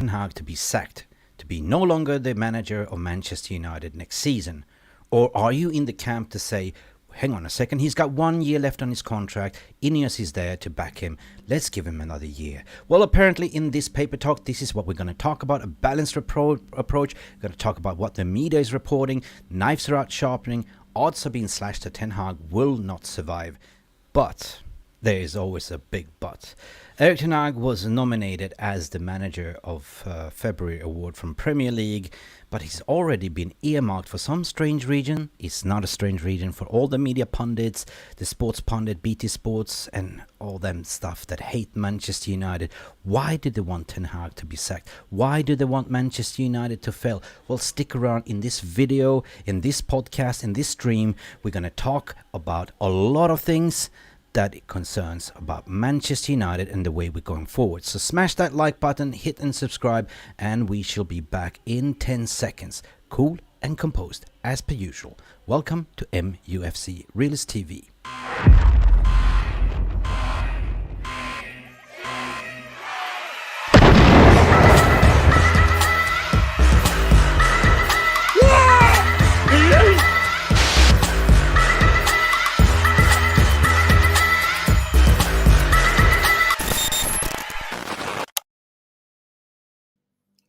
Ten Hag to be sacked, to be no longer the manager of Manchester United next season? Or are you in the camp to say, hang on a second, he's got 1 year left on his contract, INEOS is there to back him, let's give him another year? Well, apparently in this paper talk, this is what we're going to talk about, a balanced approach. We're going to talk about what the media is reporting, knives are out sharpening, odds are being slashed that Ten Hag will not survive. But there is always a big but. Erik Ten Hag was nominated as the manager of February award from Premier League, but he's already been earmarked for some strange region. It's not a strange region for all the media pundits, the sports pundit, BT Sports, and all them stuff that hate Manchester United. Why did they want Ten Hag to be sacked? Why do they want Manchester United to fail? Well, stick around in this video, in this podcast, in this stream. We're going to talk about a lot of things that it concerns about Manchester United and the way we're going forward. So smash that like button, hit and subscribe, and we shall be back in 10 seconds. Cool and composed, as per usual. Welcome to MUFC Realist TV.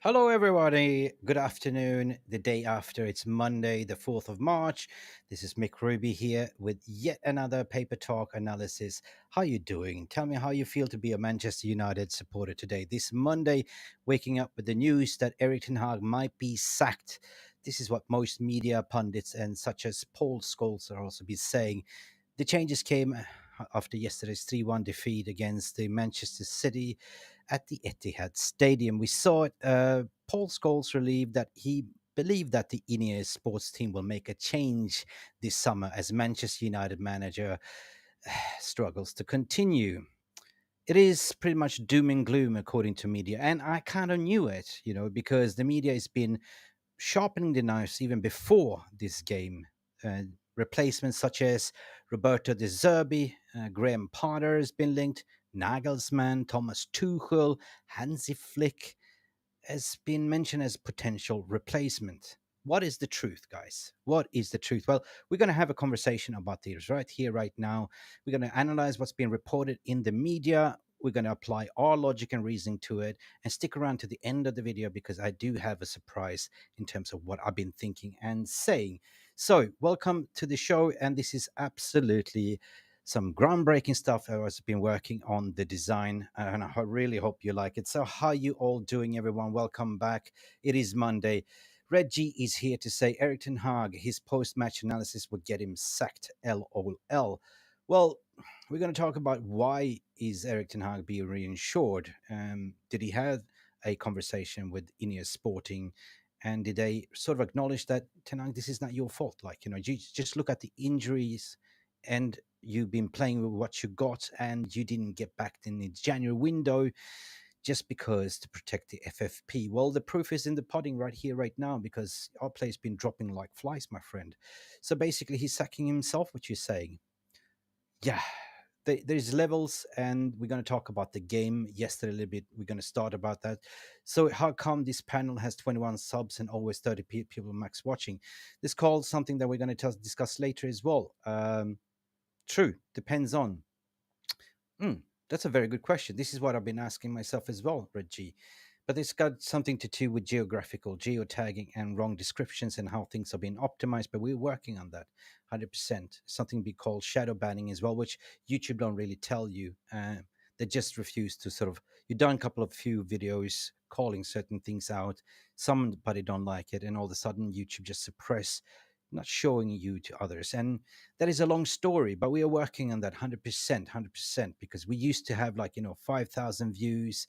Hello everybody, good afternoon. The day after, it's Monday the 4th of March. This is Mick Ruby here with yet another paper talk analysis. How you doing? Tell me how you feel to be a Manchester United supporter today. This Monday, waking up with the news that Erik Ten Hag might be sacked. This is what most media pundits and such as Paul Scholes are also be saying. The changes came after yesterday's 3-1 defeat against the Manchester City at the Etihad Stadium. We saw it. Paul Scholes relieved that he believed that the INEOS Sports team will make a change this summer as Manchester United manager struggles to continue. It is pretty much doom and gloom according to media, and I kind of knew it, because the media has been sharpening the knives even before this game. Replacements such as Roberto De Zerbi, Graham Potter has been linked, Nagelsmann, Thomas Tuchel, Hanzi Flick has been mentioned as potential replacement. What is the truth, guys? What is the truth? Well, we're going to have a conversation about this right here, right now. We're going to analyze what's being reported in the media. We're going to apply our logic and reasoning to it, and stick around to the end of the video because I do have a surprise in terms of what I've been thinking and saying. So welcome to the show, and this is absolutely some groundbreaking stuff. I was been working on the design, and I really hope you like it. So how you all doing, everyone? Welcome back. It is Monday. Red G is here to say Erik Ten Hag, his post-match analysis would get him sacked, LOL. Well, we're going to talk about why is Erik Ten Hag being reinsured. Did he have a conversation with INEOS Sporting, and did they sort of acknowledge that, Ten Hag, this is not your fault? You just look at the injuries, and you've been playing with what you got, and you didn't get back in the January window just because to protect the FFP. Well, the proof is in the pudding right here, right now, because our play's been dropping like flies, my friend. So basically, he's sacking himself, what you're saying. Yeah, there's levels, and we're going to talk about the game yesterday a little bit. We're going to start about that. So how come this panel has 21 subs and always 30 people max watching? This called something that we're going to discuss later as well. True, depends on. That's a very good question. This is what I've been asking myself as well, Reggie. But it's got something to do with geographical, geotagging, and wrong descriptions and how things are being optimized. But we're working on that 100%. Something we call shadow banning as well, which YouTube don't really tell you. They just refuse to sort of, you've done a few videos calling certain things out. Somebody don't like it. And all of a sudden, YouTube just suppress, not showing you to others. And that is a long story, but we are working on that 100%, because we used to have 5,000 views.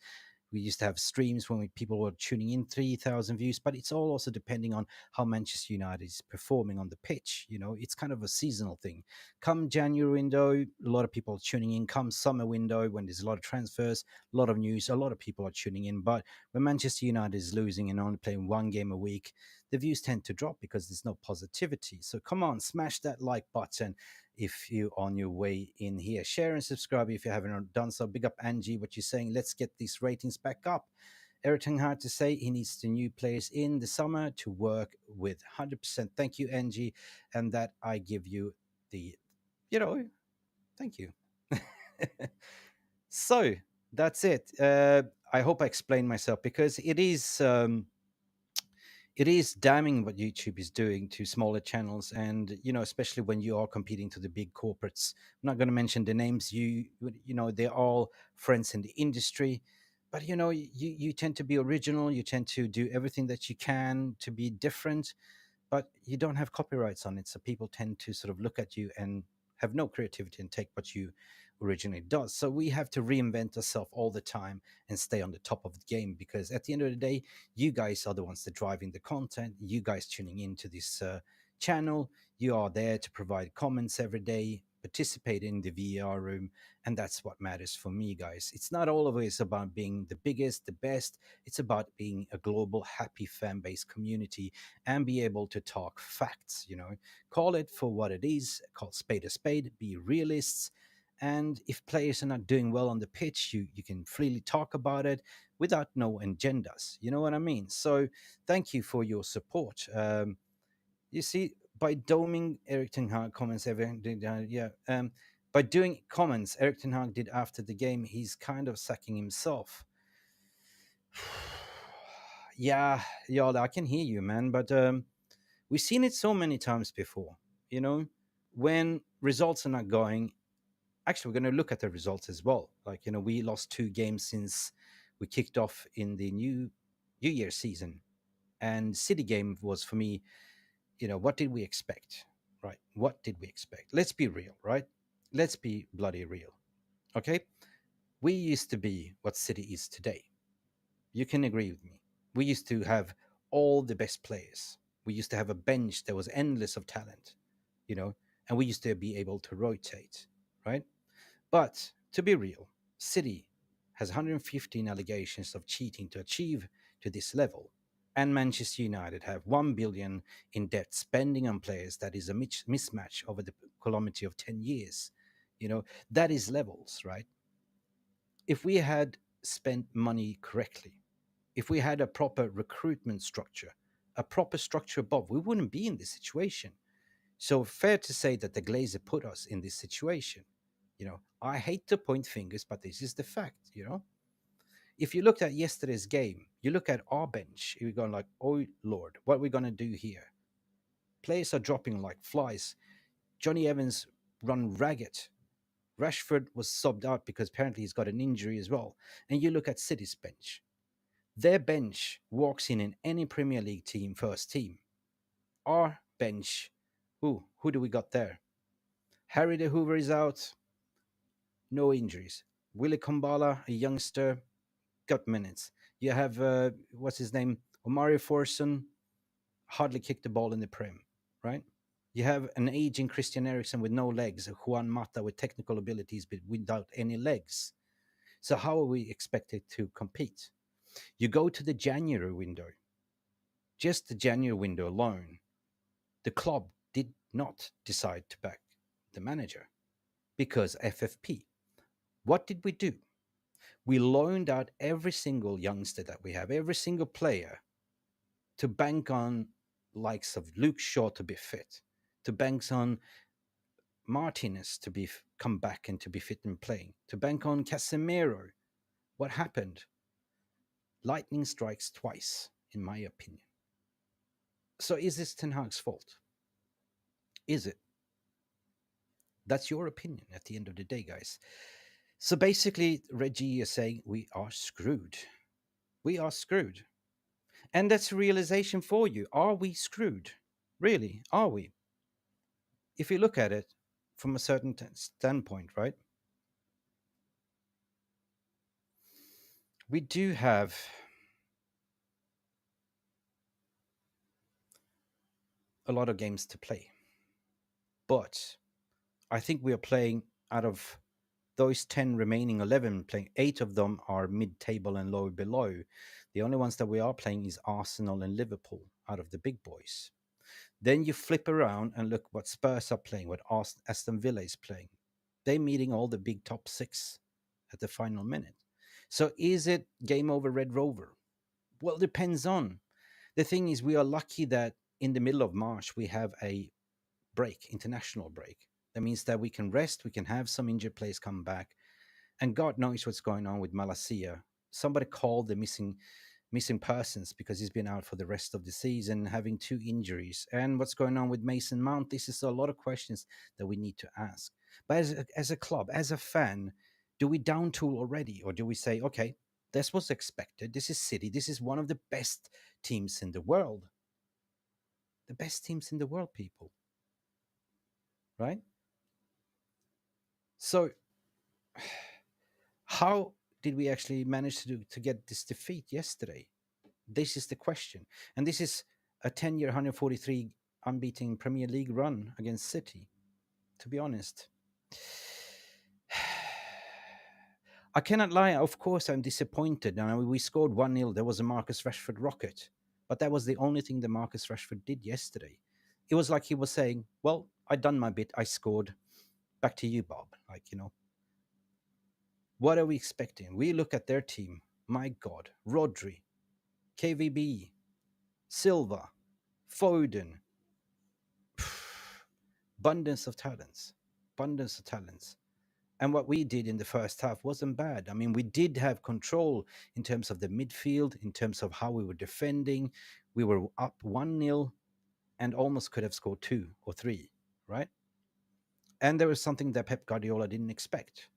We used to have streams when people were tuning in, 3,000 views, but it's all also depending on how Manchester United is performing on the pitch. It's kind of a seasonal thing. Come January window, a lot of people are tuning in. Come summer window, when there's a lot of transfers, a lot of news, a lot of people are tuning in. But when Manchester United is losing and only playing one game a week, the views tend to drop because there's no positivity. So come on, smash that like button if you're on your way in here. Share and subscribe if you haven't done so. Big up Angie, what you're saying. Let's get these ratings back up. Erik had to say he needs the new players in the summer to work with 100%. Thank you, Angie, and that I give you the, you know, thank you. So that's it. I hope I explained myself because it is damning what YouTube is doing to smaller channels, and especially when you are competing to the big corporates. I'm not going to mention the names. They're all friends in the industry, but you tend to be original. You tend to do everything that you can to be different, but you don't have copyrights on it, so people tend to sort of look at you and have no creativity and take what you originally does. So we have to reinvent ourselves all the time and stay on the top of the game, because at the end of the day, you guys are the ones that are driving the content. You guys tuning into this channel, you are there to provide comments every day, participate in the VR room, and that's what matters for me, guys. It's not always about being the biggest, the best. It's about being a global happy fan base community and be able to talk facts. Call it for what it is, call spade a spade, be realists. And if players are not doing well on the pitch, you can freely talk about it without no agendas. You know what I mean? So thank you for your support. You see, by doming Erik Ten Hag comments by doing comments Erik Ten Hag did after the game, he's kind of sacking himself. Yeah, y'all, I can hear you, man, but we've seen it so many times before. You know, when results are not going. Actually, we're going to look at the results as well. Like, we lost 2 games since we kicked off in the New Year season, and City game was for me. What did we expect, right? What did we expect? Let's be real, right? Let's be bloody real, okay? We used to be what City is today. You can agree with me. We used to have all the best players. We used to have a bench that was endless of talent, you know, and we used to be able to rotate, right? But to be real, City has 115 allegations of cheating to achieve to this level. And Manchester United have 1 billion in debt spending on players that is a mismatch over the kilometer of 10 years. That is levels, right? If we had spent money correctly, if we had a proper recruitment structure, a proper structure above, we wouldn't be in this situation. So fair to say that the Glazer put us in this situation. I hate to point fingers, but this is the fact. If you looked at yesterday's game, you look at our bench, you're going like, oh Lord, what are we going to do here? Players are dropping like flies. Johnny Evans run ragged. Rashford was subbed out because apparently he's got an injury as well. And you look at City's bench. Their bench walks in any Premier League team, first team. Our bench, who do we got there? Harry de Hoover is out, no injuries. Willie Kumbala, a youngster, got minutes. You have what's his name, Omari Forson, hardly kicked the ball in the Prem, right? You have an aging Christian Eriksen with no legs, a Juan Mata with technical abilities but without any legs. So how are we expected to compete? You go to the January window. Just the January window alone, the club did not decide to back the manager because FFP. What did we do? We loaned out every single youngster that we have, every single player, to bank on likes of Luke Shaw to be fit, to bank on Martinez to be come back and to be fit and playing, to bank on Casemiro. What happened? Lightning strikes twice, in my opinion. So is this Ten Hag's fault? Is it? That's your opinion at the end of the day, guys. So basically, Reggie is saying we are screwed. We are screwed. And that's a realization for you. Are we screwed? Really? Are we? If you look at it from a certain standpoint, right? We do have a lot of games to play. But I think we are playing out of those 10 remaining 11 playing, 8 of them are mid-table and low below. The only ones that we are playing is Arsenal and Liverpool out of the big boys. Then you flip around and look what Spurs are playing, what Aston Villa is playing. They're meeting all the big top 6 at the final minute. So is it game over Red Rover? Well, depends on. The thing is, we are lucky that in the middle of March we have a break, international break. That means that we can rest, we can have some injured players come back, and God knows what's going on with Malacia. Somebody called the missing persons because he's been out for the rest of the season, having two injuries. And what's going on with Mason Mount? This is a lot of questions that we need to ask. But as a club, as a fan, do we down tool already, or do we say, okay, this was expected? This is City. This is one of the best teams in the world. The best teams in the world, people, right? So how did we actually manage to get this defeat yesterday? This is the question. And this is a 10-year, 143 unbeaten Premier League run against City, to be honest. I cannot lie. Of course, I'm disappointed. Now, we scored 1-0. There was a Marcus Rashford rocket. But that was the only thing that Marcus Rashford did yesterday. It was like he was saying, well, I done my bit. I scored. Back to you, Bob. What are we expecting? We look at their team. My God. Rodri, KVB, Silva, Foden. Abundance of talents. Abundance of talents. And what we did in the first half wasn't bad. I mean, we did have control in terms of the midfield, in terms of how we were defending. We were up 1-0 and almost could have scored 2 or 3, right? And there was something that Pep Guardiola didn't expect.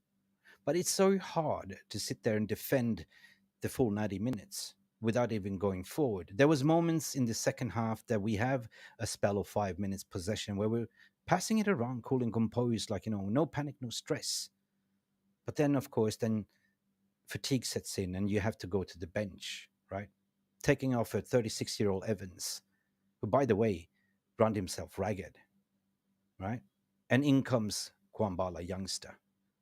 But it's so hard to sit there and defend the full 90 minutes without even going forward. There was moments in the second half that we have a spell of 5 minutes possession where we're passing it around, cool and composed, like, no panic, no stress. But then, of course, then fatigue sets in and you have to go to the bench, right? Taking off a 36-year-old Evans, who, by the way, run himself ragged, right? And in comes Kwambala, youngster.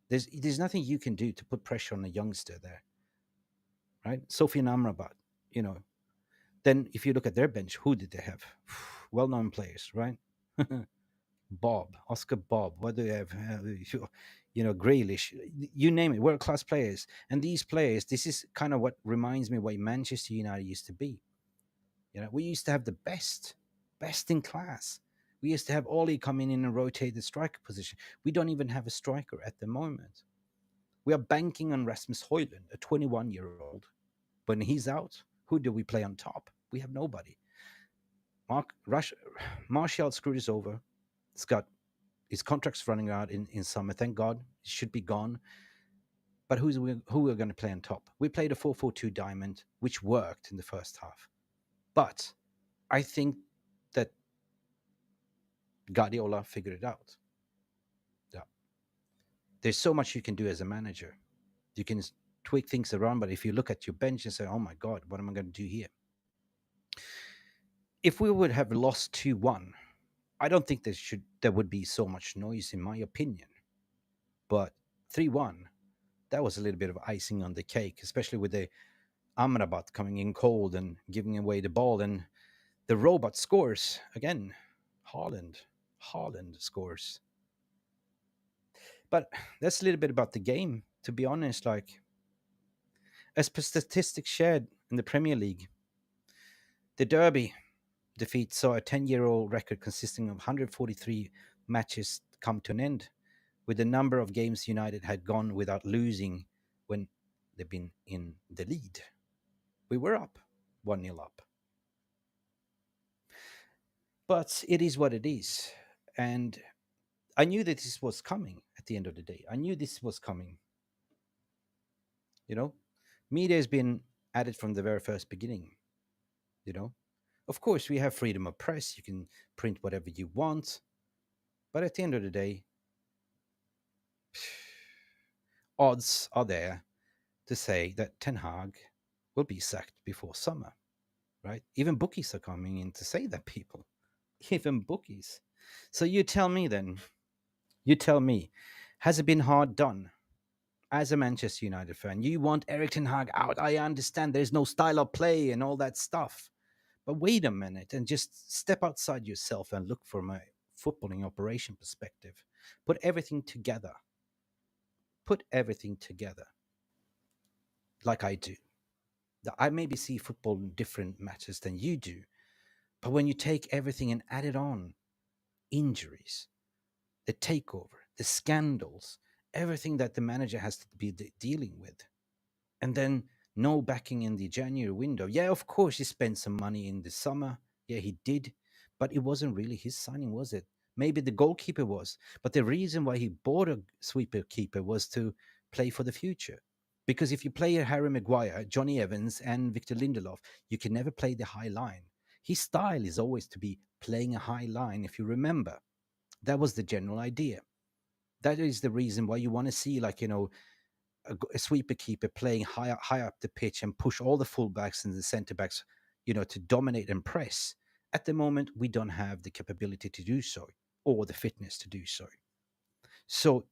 There's nothing you can do to put pressure on a youngster there, right? Sophie Amrabat, you know. Then if you look at their bench, who did they have? Well-known players, right? Bob, Oscar Bob, what do they have? Grealish, you name it, world-class players. And these players, this is kind of what reminds me what Manchester United used to be. We used to have the best in class. We used to have Ollie come in and rotate the striker position. We don't even have a striker at the moment. We are banking on Rasmus Højlund, a 21-year-old. When he's out, who do we play on top? We have nobody. Martial screwed us over. It's got his contract's running out in summer. Thank God, he should be gone. But who are going to play on top? We played a 4-4-2 diamond, which worked in the first half. But I think that Guardiola figured it out. Yeah. There's so much you can do as a manager. You can tweak things around, but if you look at your bench and say, oh my God, what am I going to do here? If we would have lost 2-1, I don't think there would be so much noise, in my opinion. But 3-1, that was a little bit of icing on the cake, especially with the Amrabat coming in cold and giving away the ball. And the robot scores again. Haaland scores. But that's a little bit about the game, to be honest. Like, as per statistics shared in the Premier League, the Derby defeat saw a 10-year-old record consisting of 143 matches come to an end, with the number of games United had gone without losing when they've been in the lead. We were up, 1-0 up. But it is what it is. And I knew that this was coming at the end of the day. I knew this was coming. Media has been added from the very first beginning. Of course, we have freedom of press. You can print whatever you want. But at the end of the day, odds are there to say that Ten Hag will be sacked before summer, right? Even bookies are coming in to say that, people. Even bookies. So you tell me then, has it been hard done? As a Manchester United fan, you want Erik Ten Hag out. I understand there's no style of play and all that stuff. But wait a minute and just step outside yourself and look from a footballing operation perspective. Put everything together. Like I do. I maybe see football in different matters than you do, but when you take everything and add it on, injuries, the takeover, the scandals, everything that the manager has to be dealing with, and then no backing in the January window. Yeah, of course, he spent some money in the summer. Yeah, he did, but it wasn't really his signing, was it? Maybe the goalkeeper was, but the reason why he bought a sweeper keeper was to play for the future. Because if you play a Harry Maguire, Johnny Evans, and Victor Lindelof, you can never play the high line. His style is always to be playing a high line, if you remember. That was the general idea. That is the reason why you want to see, like, a sweeper keeper playing high up the pitch and push all the fullbacks and the centre backs, to dominate and press. At the moment, we don't have the capability to do so or the fitness to do so. So,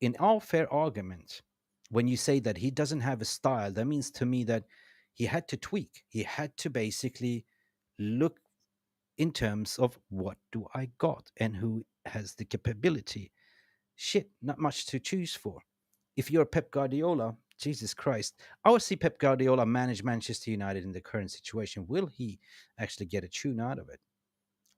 in all fair argument, when you say that he doesn't have a style, that means to me that he had to tweak. He had to basically look in terms of what do I got and who has the capability. Shit, not much to choose for. If you're Pep Guardiola, Jesus Christ, I would see Pep Guardiola manage Manchester United in the current situation. Will he actually get a tune out of it?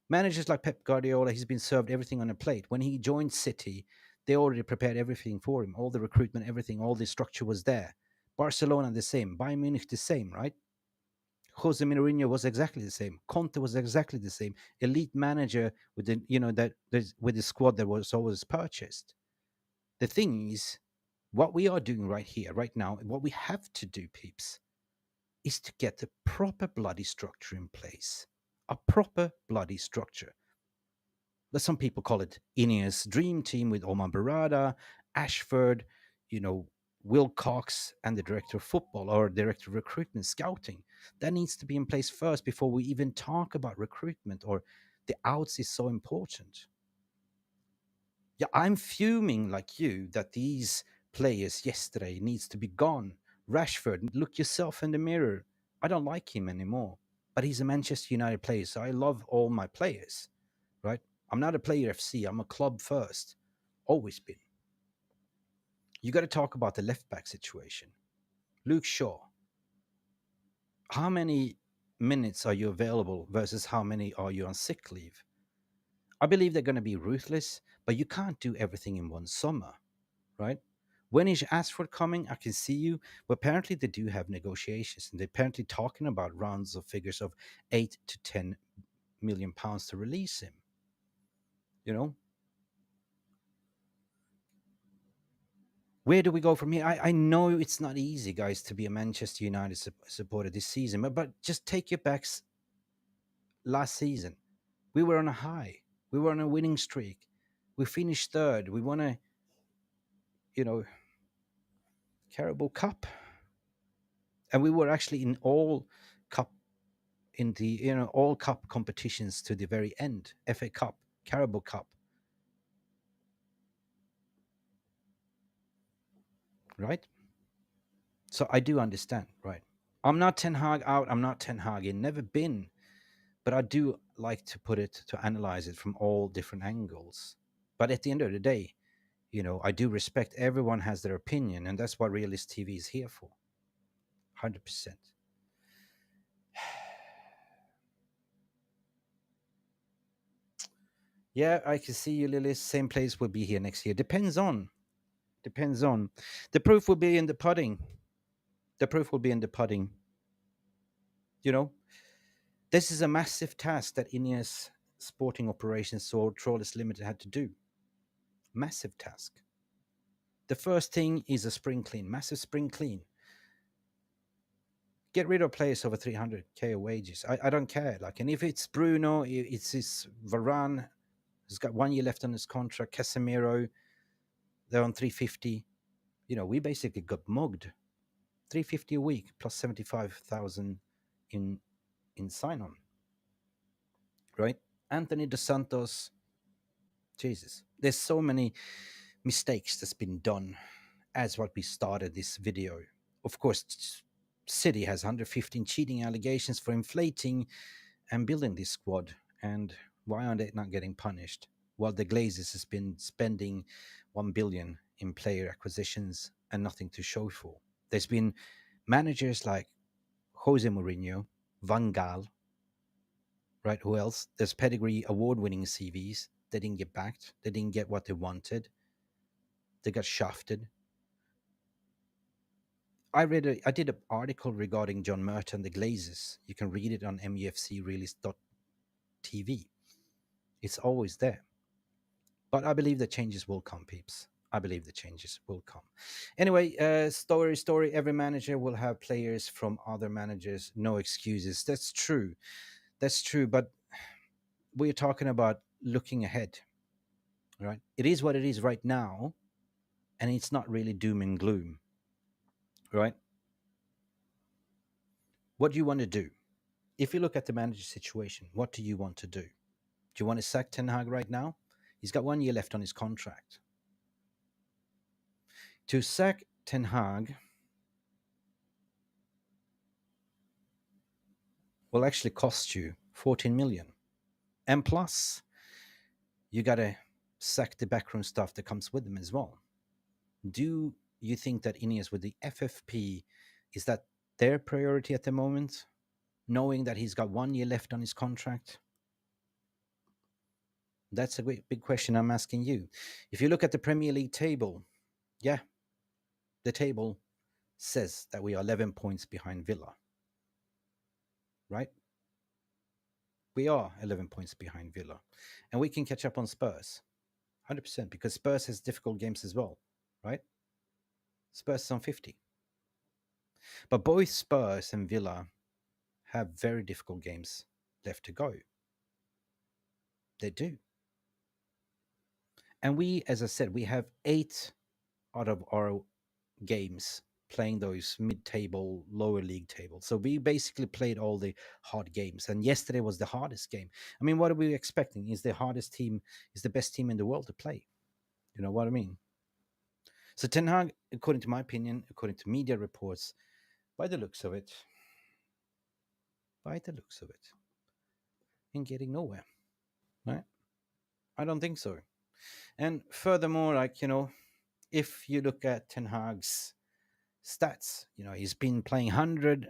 Managers like Pep Guardiola, he's been served everything on a plate. When he joined City, they already prepared everything for him. All the recruitment, everything, all the structure was there. Barcelona, the same. Bayern Munich, the same, right? Jose Mourinho was exactly the same. Conte was exactly the same. Elite manager with the, with the squad that was always purchased. The thing is, what we are doing right here, right now, and what we have to do, peeps, is to get the proper bloody structure in place. A proper bloody structure. But some people call it INEOS Dream Team with Omar Barada, Ashford, Wilcox, and the director of football or director of recruitment scouting. That needs to be in place first before we even talk about recruitment or the outs is so important. Yeah, I'm fuming like you that these players yesterday needs to be gone. Rashford, look yourself in the mirror. I don't like him anymore, but he's a Manchester United player, so I love all my players, right? I'm not a player FC. I'm a club first, always been. You got to talk about the left back situation. Luke Shaw, how many minutes are you available versus how many are you on sick leave? I believe they're going to be ruthless, but you can't do everything in one summer, right? When is Ashford coming? I can see you. But apparently they do have negotiations, and they're apparently talking about rounds of figures of £8 to £10 million to release him. You know, where do we go from here? I know it's not easy, guys, to be a Manchester United supporter this season, but just take your backs. Last season, we were on a high. We were on a winning streak. We finished third. We won a, you know, Carabao Cup, and we were actually in all cup in the all cup competitions to the very end. FA Cup, Carabao Cup, right? So I do understand, right? I'm not Ten Hag out. I'm not Ten Hag in. Never been, but I do like to put it to analyze it from all different angles. But at the end of the day, I do respect everyone has their opinion, and that's what Realist TV is here for. 100%. Yeah, I can see you, Lily. Same place will be here next year. Depends on. The proof will be in the pudding. The proof will be in the pudding. You know, this is a massive task that INEOS Sporting Operations or Trawlers Limited had to do. Massive task. The first thing is a spring clean, massive spring clean. Get rid of players over 300k of wages. I don't care. Like, and if it's Bruno, it's Varane, who's got 1 year left on his contract. Casemiro, they're on 350. We basically got mugged. 350 a week plus 75,000 in sign on, right? Anthony Dos Santos, Jesus, there's so many mistakes that's been done as what we started this video. Of course, City has 115 cheating allegations for inflating and building this squad. And why are they not getting punished? Well, the Glazers has been spending 1 billion in player acquisitions and nothing to show for. There's been managers like Jose Mourinho, Van Gaal, right? Who else? There's pedigree award-winning CVs. They didn't get backed. They didn't get what they wanted. They got shafted. I did an article regarding John Merton, the Glazers. You can read it on mufcrelease.tv. It's always there. But I believe the changes will come, peeps. I believe the changes will come. Anyway, story. Every manager will have players from other managers. No excuses. That's true. That's true. But we're talking about looking ahead, right? It is what it is right now, and it's not really doom and gloom, right? What do you want to do? If you look at the manager situation, what do you want to do? Do you want to sack Ten Hag right now? He's got 1 year left on his contract. To sack Ten Hag will actually cost you 14 million. And plus, you got to sack the backroom stuff that comes with them as well. Do you think that INEOS with the FFP, is that their priority at the moment? Knowing that he's got 1 year left on his contract? That's a great big question I'm asking you. If you look at the Premier League table, yeah, the table says that we are 11 points behind Villa, right? We are 11 points behind Villa. And we can catch up on Spurs, 100%, because Spurs has difficult games as well, right? Spurs is on 50. But both Spurs and Villa have very difficult games left to go. They do. And we, as I said, we have 8 out of our games playing those mid-table, lower league tables. So we basically played all the hard games. And yesterday was the hardest game. I mean, what are we expecting? Is the hardest team, is the best team in the world to play? You know what I mean? So Ten Hag, according to my opinion, according to media reports, by the looks of it, in getting nowhere, right? I don't think so. And furthermore, like, if you look at Ten Hag's stats, he's been playing 100.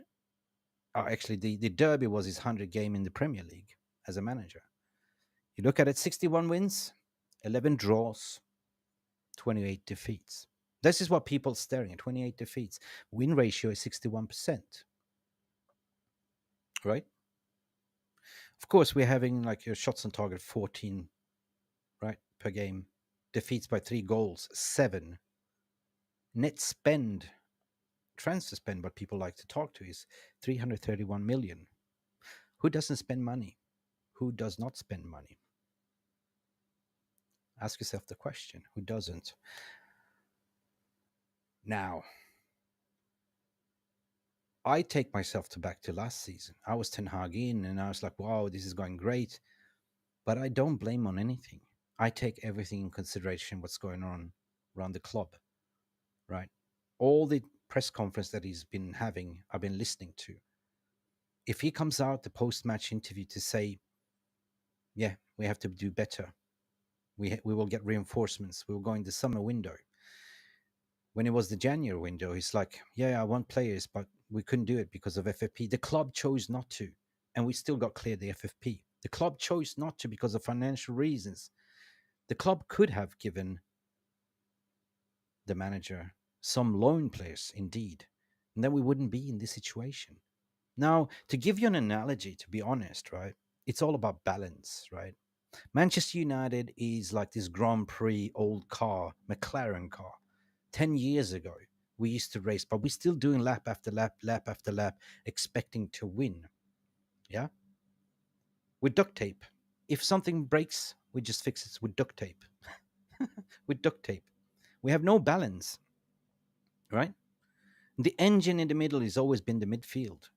Actually, the Derby was his 100 game in the Premier League as a manager. You look at it, 61 wins, 11 draws, 28 defeats. This is what people staring at, 28 defeats. Win ratio is 61%, right? Of course, we're having like your shots on target 14, right, per game. Defeats by 3 goals, 7. Net spend, transfer spend, what people like to talk to is 331 million. Who doesn't spend money? Who does not spend money? Ask yourself the question, who doesn't? Now, I take myself back to last season. I was Ten Hag in, and I was like, wow, this is going great. But I don't blame on anything. I take everything in consideration, what's going on around the club, right? All the press conference that he's been having, I've been listening to. If he comes out the post-match interview to say, yeah, we have to do better. We will get reinforcements. We will go in the summer window. When it was the January window, he's like, yeah, I want players, but we couldn't do it because of FFP. The club chose not to, and we still got cleared the FFP. The club chose not to because of financial reasons. The club could have given the manager some loan players, indeed, and then we wouldn't be in this situation. Now, to give you an analogy, to be honest, right, it's all about balance, right? Manchester United is like this Grand Prix old car, McLaren car. 10 years ago, we used to race, but we're still doing lap after lap, lap after lap, expecting to win. Yeah? With duct tape. If something breaks, we just fix it with duct tape. With duct tape. We have no balance, right? The engine in the middle has always been the midfield.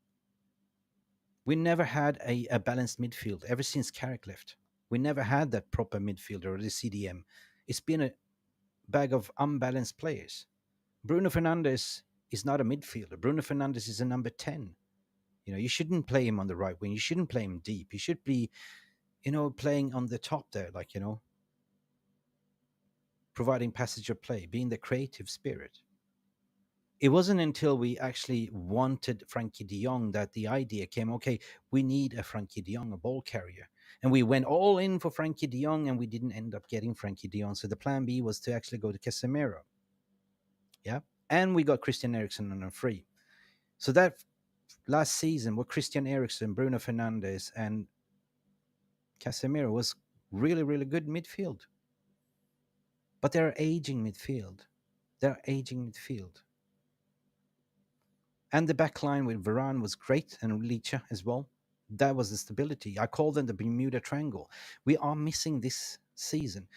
We never had a balanced midfield ever since Carrick left. We never had that proper midfielder or the CDM. It's been a bag of unbalanced players. Bruno Fernandes is not a midfielder. Bruno Fernandes is a number 10. You shouldn't play him on the right wing. You shouldn't play him deep. You should be, playing on the top there, like, providing passage of play, being the creative spirit. It wasn't until we actually wanted Frankie de Jong that the idea came, okay, we need a Frankie de Jong, a ball carrier. And we went all in for Frankie de Jong, and we didn't end up getting Frankie de Jong. So the plan B was to actually go to Casemiro. Yeah. And we got Christian Eriksen on a free. So that last season with Christian Eriksen, Bruno Fernandes, and Casemiro was really, really good midfield. But they're aging midfield. They're aging midfield. And the back line with Varane was great, and Licha as well. That was the stability. I call them the Bermuda Triangle. We are missing this season.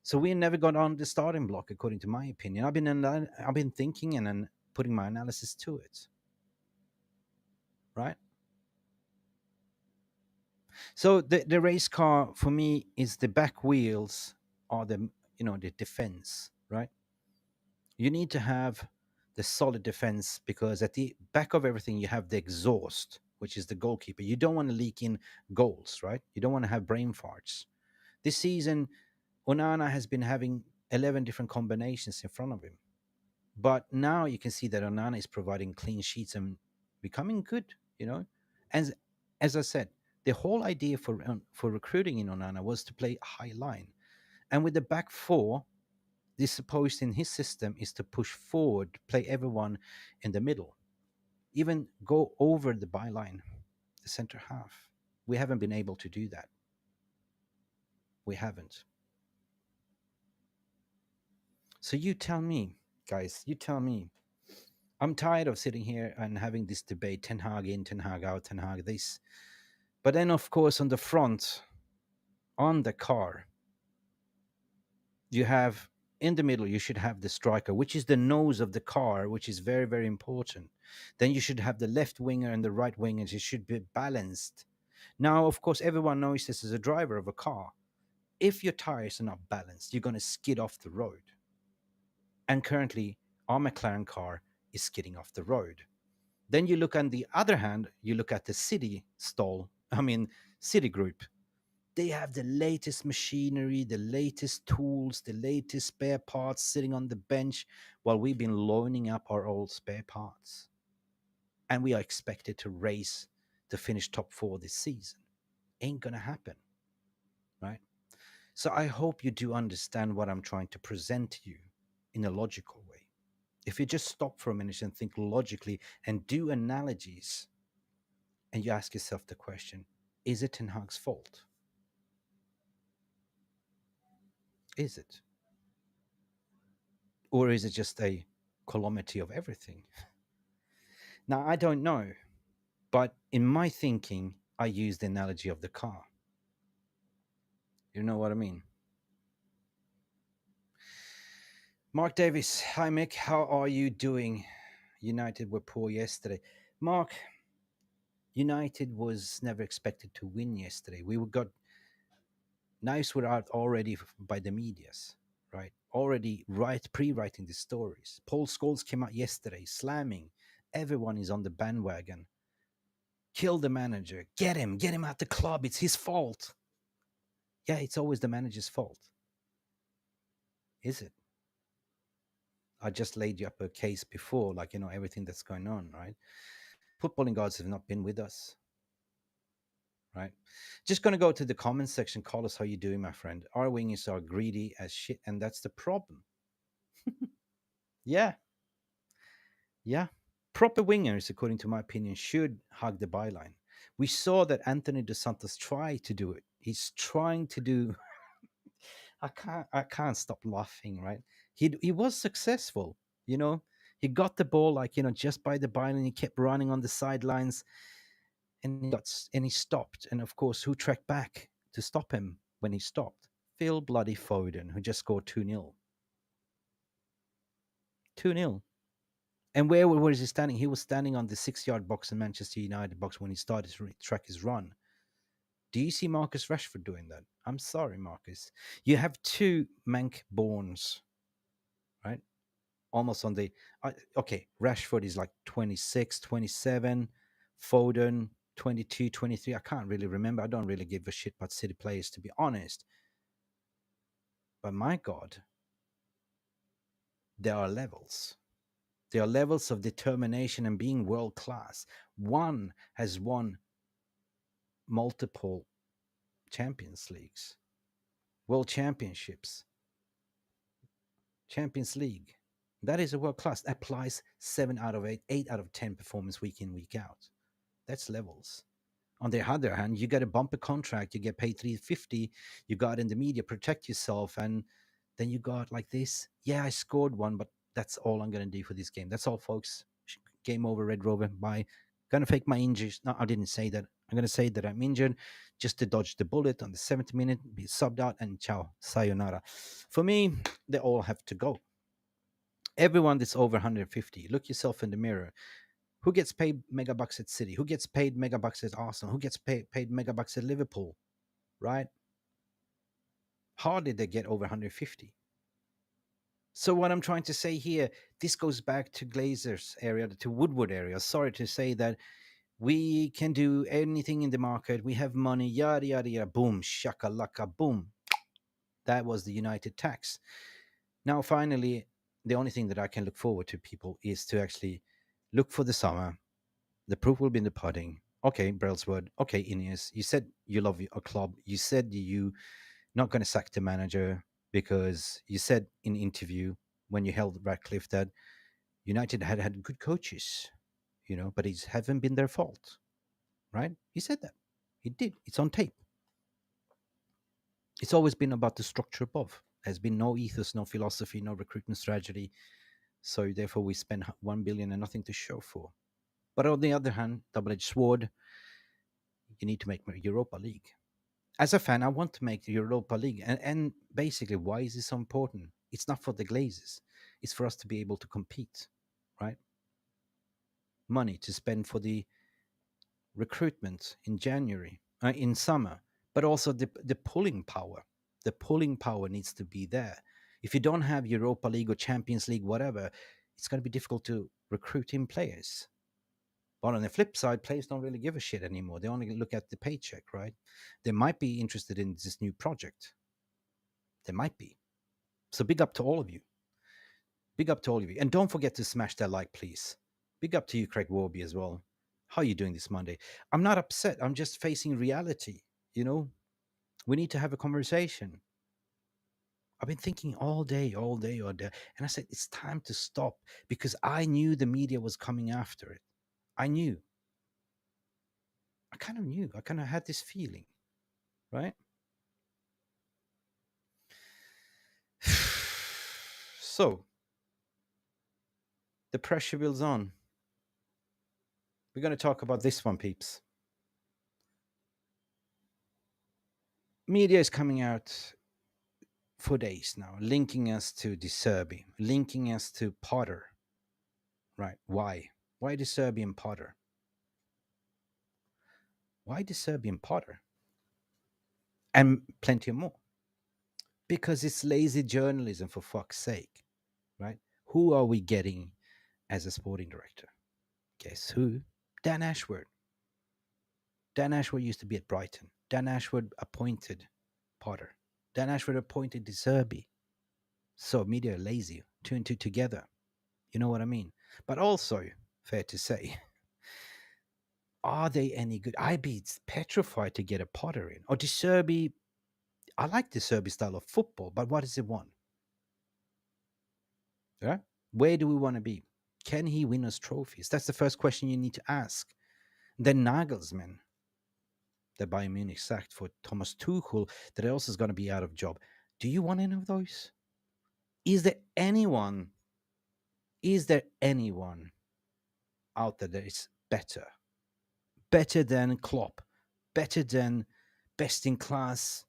So we never got on the starting block, according to my opinion. I've been thinking and then putting my analysis to it. Right? So the race car for me is the back wheels are the defense, right? You need to have the solid defense because at the back of everything you have the exhaust, which is the goalkeeper. You don't want to leak in goals, right? You don't want to have brain farts. This season, Onana has been having 11 different combinations in front of him. But now you can see that Onana is providing clean sheets and becoming good, you know? And as I said, the whole idea for recruiting in Onana was to play a high line. And with the back four, this supposed in his system is to push forward, play everyone in the middle, even go over the byline, the center half. We haven't been able to do that. We haven't. So you tell me, guys, you tell me. I'm tired of sitting here and having this debate, Ten Hag in, Ten Hag out, Ten Hag this. But then, of course, on the front, on the car, you have in the middle, you should have the striker, which is the nose of the car, which is very, very important. Then you should have the left winger and the right wingers. It should be balanced. Now, of course, everyone knows this is a driver of a car. If your tires are not balanced, you're going to skid off the road. And currently, our McLaren car is skidding off the road. Then you look on the other hand, you look at the City Group. They have the latest machinery, the latest tools, the latest spare parts sitting on the bench while we've been loaning up our old spare parts. And we are expected to race to finish top four this season. Ain't gonna happen, right? So I hope you do understand what I'm trying to present to you in a logical way. If you just stop for a minute and think logically and do analogies, and you ask yourself the question, is it Ten Hag's fault? Is it? Or is it just a calamity of everything? Now, I don't know, but in my thinking, I use the analogy of the car. You know what I mean? Mark Davis, hi Mick, how are you doing? United were poor yesterday. Mark, United was never expected to win yesterday. We got knives were out already by the medias, right? Already pre-writing the stories. Paul Scholes came out yesterday slamming. Everyone is on the bandwagon. Kill the manager. Get him out the club. It's his fault. Yeah, it's always the manager's fault. Is it? I just laid you up a case before, like, everything that's going on, right? Footballing gods have not been with us, right? Just going to go to the comments section. Call us how you doing, my friend. Our wingers are greedy as shit, and that's the problem. Yeah, yeah. Proper wingers, according to my opinion, should hug the byline. We saw that Anthony Dos Santos try to do it. He's trying to do. I can't stop laughing. Right? He was successful. You know, he got the ball like just by the byline. He kept running on the sidelines, and he stopped. And of course, who tracked back to stop him when he stopped? Phil bloody Foden, who just scored 2-0. 2-0. And where was he standing? He was standing on the 6-yard box in Manchester United box when he started to track his run. Do you see Marcus Rashford doing that? I'm sorry, Marcus. You have two Mank Borns, right? Almost on the. Okay, Rashford is like 26, 27. Foden, 22, 23. I can't really remember. I don't really give a shit about City players, to be honest. But my God, there are levels. There are levels of determination and being world class. One has won multiple Champions Leagues, World Championships, Champions League. That is a world class. Applies 7 out of 8, 8 out of 10 performance week in, week out. That's levels. On the other hand, you get a bumper contract, you get paid 350, you got in the media, protect yourself, and then you got like this. Yeah, I scored one, but that's all I'm gonna do for this game. That's all, folks. Game over, Red Rover. Bye. Gonna fake my injuries. No, I didn't say that. I'm gonna say that I'm injured just to dodge the bullet on the 70th minute, be subbed out, and ciao, sayonara. For me, they all have to go. Everyone that's over 150, look yourself in the mirror. Who gets paid mega bucks at City? Who gets paid mega bucks at Arsenal? Who gets paid mega bucks at Liverpool? Right? Hardly they get over 150. So what I'm trying to say here, this goes back to Glazer's area, to Woodward area. Sorry to say that we can do anything in the market. We have money, yada yada yada. Boom, shakalaka, boom. That was the United tax. Now, finally, the only thing that I can look forward to, people, is to actually look for the summer. The proof will be in the pudding. Okay, Brailswood. Okay, Ineos. You said you love a club. You said you not going to sack the manager because you said in interview when you held Radcliffe that United had good coaches, but it haven't been their fault, right? He said that. He did. It's on tape. It's always been about the structure above. There's been no ethos, no philosophy, no recruitment strategy. So therefore, we spend 1 billion and nothing to show for. But on the other hand, double-edged sword, you need to make Europa League. As a fan, I want to make the Europa League. And basically, why is this so important? It's not for the Glazers. It's for us to be able to compete, right? Money to spend for the recruitment in January, in summer, but also the pulling power. The pulling power needs to be there. If you don't have Europa League or Champions League, whatever, it's going to be difficult to recruit in players. But on the flip side, players don't really give a shit anymore. They only look at the paycheck, right? They might be interested in this new project. They might be. So big up to all of you. Big up to all of you. And don't forget to smash that like, please. Big up to you, Craig Warby, as well. How are you doing this Monday? I'm not upset. I'm just facing reality. We need to have a conversation. I've been thinking all day. And I said, it's time to stop because I knew the media was coming after it. I knew. I kind of knew. I kind of had this feeling, right? So, the pressure builds on. We're going to talk about this one, peeps. Media is coming out for days now, linking us to De Zerbi, linking us to Potter. Right? Why? Why De Zerbi and Potter? Why De Zerbi and Potter? And plenty more. Because it's lazy journalism, for fuck's sake. Right? Who are we getting as a sporting director? Guess who? Dan Ashworth. Dan Ashworth used to be at Brighton. Dan Ashworth appointed Potter. Dan Ashworth appointed De Zerbi. So media are lazy, two and two together. You know what I mean? But also, fair to say, are they any good? I'd be petrified to get a Potter in. Or De Zerbi, I like De Zerbi style of football, but what does it want? Yeah? Where do we want to be? Can he win us trophies? That's the first question you need to ask. Then Nagelsmann, the Bayern Munich sacked for Thomas Tuchel, that also is going to be out of job. Do you want any of those? Is there anyone out there that is better than Klopp, better than best in class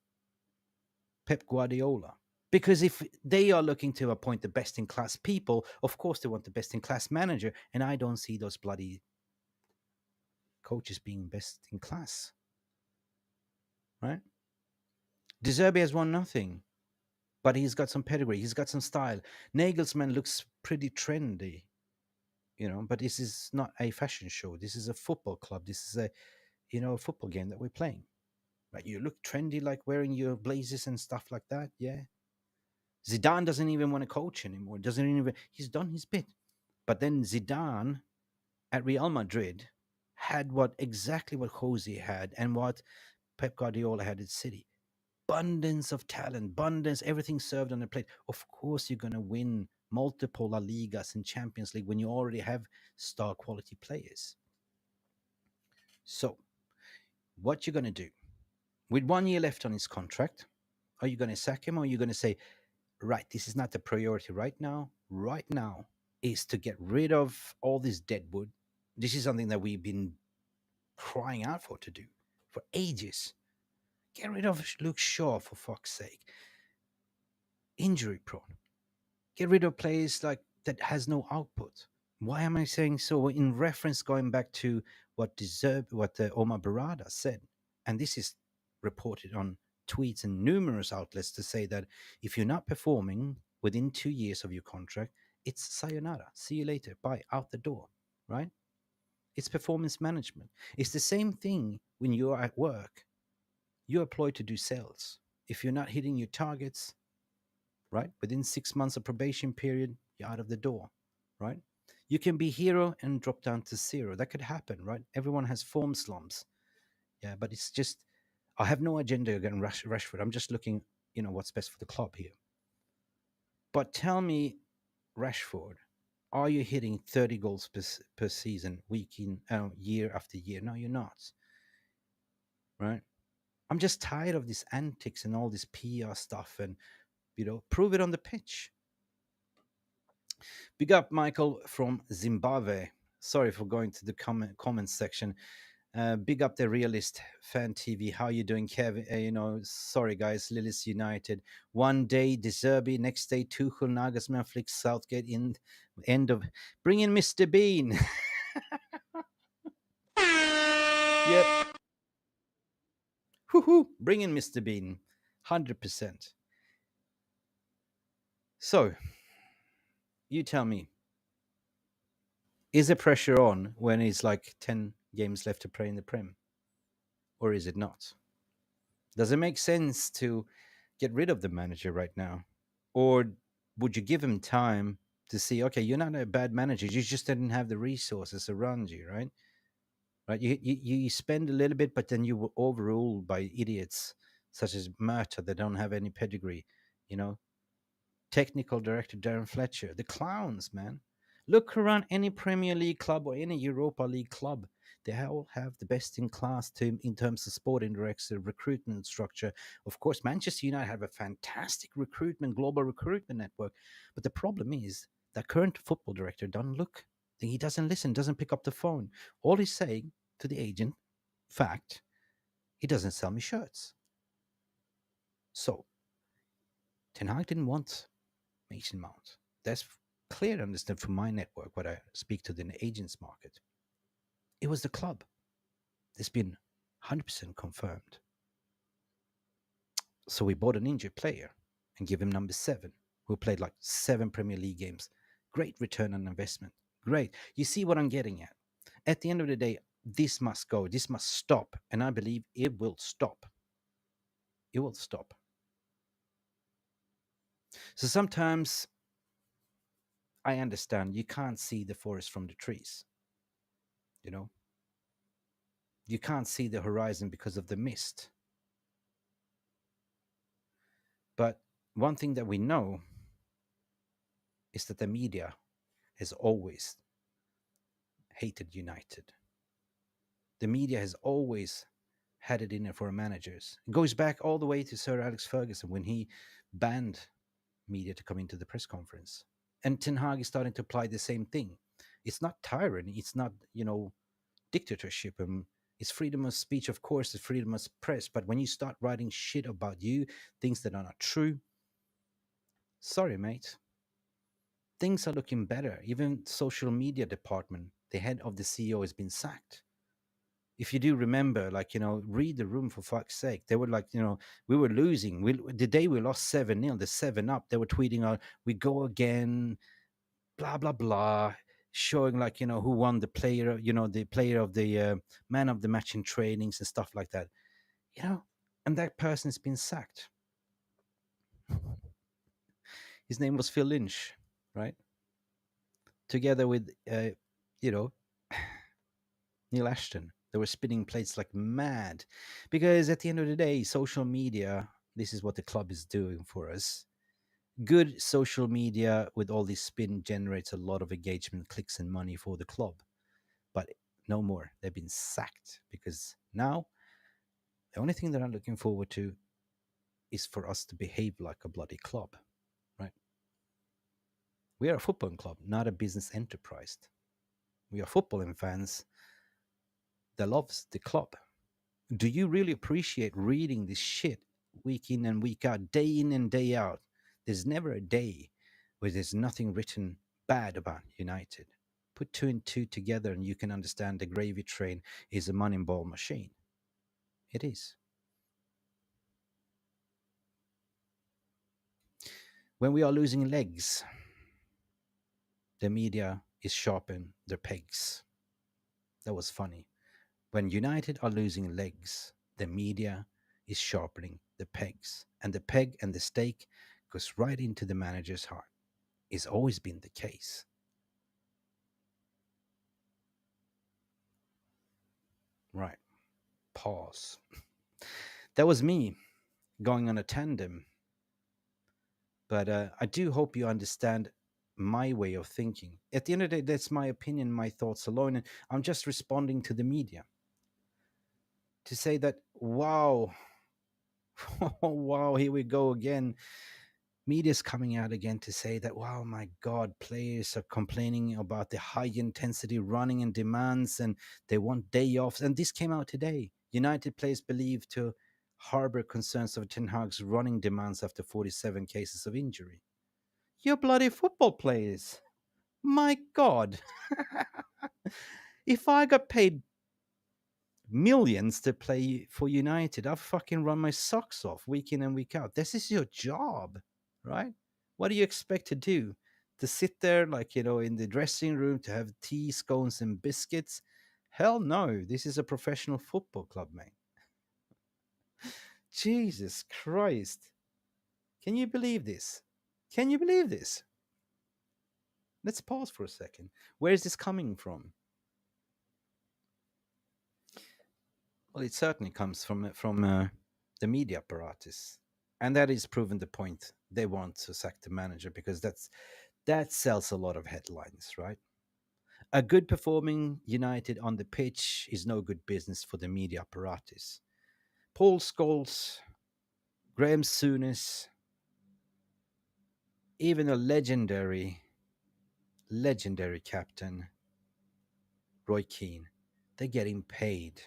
Pep Guardiola? Because if they are looking to appoint the best in class people, of course they want the best in class manager, and I don't see those bloody coaches being best in class, right? De Zerbi has won nothing, but he's got some pedigree, he's got some style. Nagelsmann looks pretty trendy, but this is not a fashion show. This is a football club. This is a football game that we're playing. Right? You look trendy, like wearing your blazers and stuff like that. Yeah. Zidane doesn't even want to coach anymore. Doesn't even. He's done his bit. But then Zidane at Real Madrid had exactly what Jose had and what Pep Guardiola had at City. Abundance of talent, abundance, everything served on the plate. Of course, you're going to win multiple La Ligas and Champions League when you already have star quality players. So, what you're going to do with 1 year left on his contract? Are you going to sack him, or are you going to say, right, this is not the priority right now? Right now is to get rid of all this deadwood. This is something that we've been crying out for to do for ages. Get rid of Luke Shaw, for fuck's sake. Injury prone. Get rid of players like that has no output. Why am I saying so? In reference, going back to what Omar Barada said, and this is reported on tweets and numerous outlets to say that if you're not performing within 2 years of your contract, it's sayonara. See you later. Bye. Out the door. Right? It's performance management. It's the same thing when you're at work. You're employed to do sales. If you're not hitting your targets, right, within 6 months of probation period, you're out of the door, right? You can be hero and drop down to zero. That could happen, right? Everyone has form slumps. Yeah, but it's just, I have no agenda against Rashford. I'm just looking, what's best for the club here. But tell me, Rashford, are you hitting 30 goals per season, week in, year after year? No, you're not, right? I'm just tired of these antics and all this PR stuff, and prove it on the pitch. Big up Michael from Zimbabwe. Sorry for going to the comments section. Big up the realist fan TV. How you doing, Kevin? Sorry guys. Lillis United. One day De Zerbi, next day Tuchel, Nagelsmann, Flick, Southgate. In end of bring in Mr. Bean. Yep. Woohoo! Bring in Mr. Bean. 100%. So, you tell me, is the pressure on when it's like 10 games left to play in the Prem? Or is it not? Does it make sense to get rid of the manager right now? Or would you give him time to see, okay, you're not a bad manager, you just didn't have the resources around you, right? Right? You spend a little bit, but then you were overruled by idiots such as Murta that don't have any pedigree, you know? Technical director Darren Fletcher, the clowns, man. Look around any Premier League club or any Europa League club. They all have the best in class team in terms of sporting director, recruitment structure. Of course, Manchester United have a fantastic global recruitment network. But the problem is that current football director doesn't look. He doesn't listen, doesn't pick up the phone. All he's saying to the agent, fact, he doesn't sell me shirts. So, Ten Hag didn't want Mason Mount. That's clear to understand from my network, what I speak to the agents market. It was the club. It's been 100% confirmed. So we bought an injured player and give him number 7, who played like 7 Premier League games. Great return on investment. Great. You see what I'm getting at? At the end of the day, this must go. This must stop. And I believe it will stop. It will stop. So sometimes I understand you can't see the forest from the trees. You can't see the horizon because of the mist. But one thing that we know is that the media has always hated United. The media has always had it in it for managers. It goes back all the way to Sir Alex Ferguson when he banned media to come into the press conference. And Ten Hag is starting to apply the same thing. It's not tyranny. It's not, dictatorship. It's freedom of speech, of course, it's freedom of press. But when you start writing shit about you, things that are not true, sorry, mate. Things are looking better. Even social media department, the head of the CEO has been sacked. If you do remember, read the room for fuck's sake. They were like, we were losing. The day we lost 7-0, the 7 up, they were tweeting out, we go again, blah, blah, blah, showing who won the player, the player of the man of the match in trainings and stuff like that. And that person has been sacked. His name was Phil Lynch, right? together with, you know, Neil Ashton. They were spinning plates like mad. Because at the end of the day, social media, this is what the club is doing for us. Good social media with all this spin generates a lot of engagement, clicks, and money for the club. But no more. They've been sacked because now the only thing that I'm looking forward to is for us to behave like a bloody club, right? We are a football club, not a business enterprise. We are footballing fans that loves the club. Do you really appreciate reading this shit week in and week out, day in and day out? There's never a day where there's nothing written bad about United. Put two and two together and you can understand the gravy train is a money ball machine. It is. When we are losing legs, the media is sharpening their pegs. That was funny. When United are losing legs, the media is sharpening the pegs. And the peg and the stake goes right into the manager's heart. It's always been the case. Right. Pause. That was me going on a tandem. But I do hope you understand my way of thinking. At the end of the day, that's my opinion, my thoughts alone. And I'm just responding to the media to say that, wow, wow, here we go again. Media's coming out again to say that, wow, my God, players are complaining about the high intensity running and demands and they want day offs. And this came out today. United players believed to harbor concerns of Ten Hag's running demands after 47 cases of injury. You're bloody football players. My God. If I got paid millions to play for United, I'll fucking run my socks off week in and week out. This is your job, right? What do you expect to do? To sit there, like, in the dressing room to have tea, scones, and biscuits? Hell no. This is a professional football club, mate. Jesus Christ. Can you believe this? Can you believe this? Let's pause for a second. Where is this coming from? Well, it certainly comes from the media apparatus, and that is proven the point. They want to sack the manager because that sells a lot of headlines, right? A good performing United on the pitch is no good business for the media apparatus. Paul Scholes, Graham Souness, even a legendary captain, Roy Keane, they're getting paid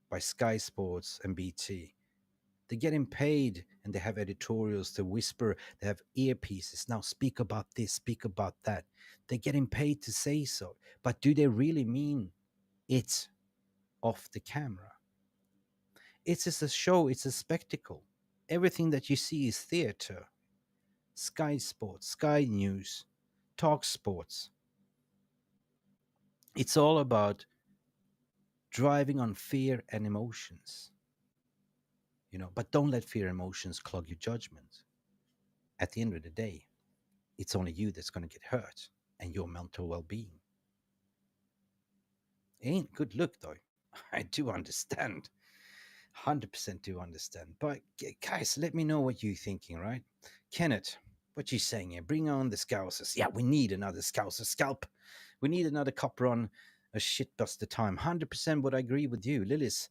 by Sky Sports and BT. They're getting paid and they have editorials to whisper. They have earpieces. Now speak about this, speak about that. They're getting paid to say so. But do they really mean it off the camera? It's just a show, it's a spectacle. Everything that you see is theater. Sky Sports, Sky News, Talk Sports. It's all about driving on fear and emotions. But don't let fear and emotions clog your judgment. At the end of the day, it's only you that's going to get hurt and your mental well-being. Ain't good look though. I do understand. 100% do understand. But guys, let me know what you're thinking, right? Kenneth, what you saying here? Bring on the Scousers. Yeah, we need another Scouser scalp. We need another cup run, a shitbuster time. 100% would agree with you. Lillis,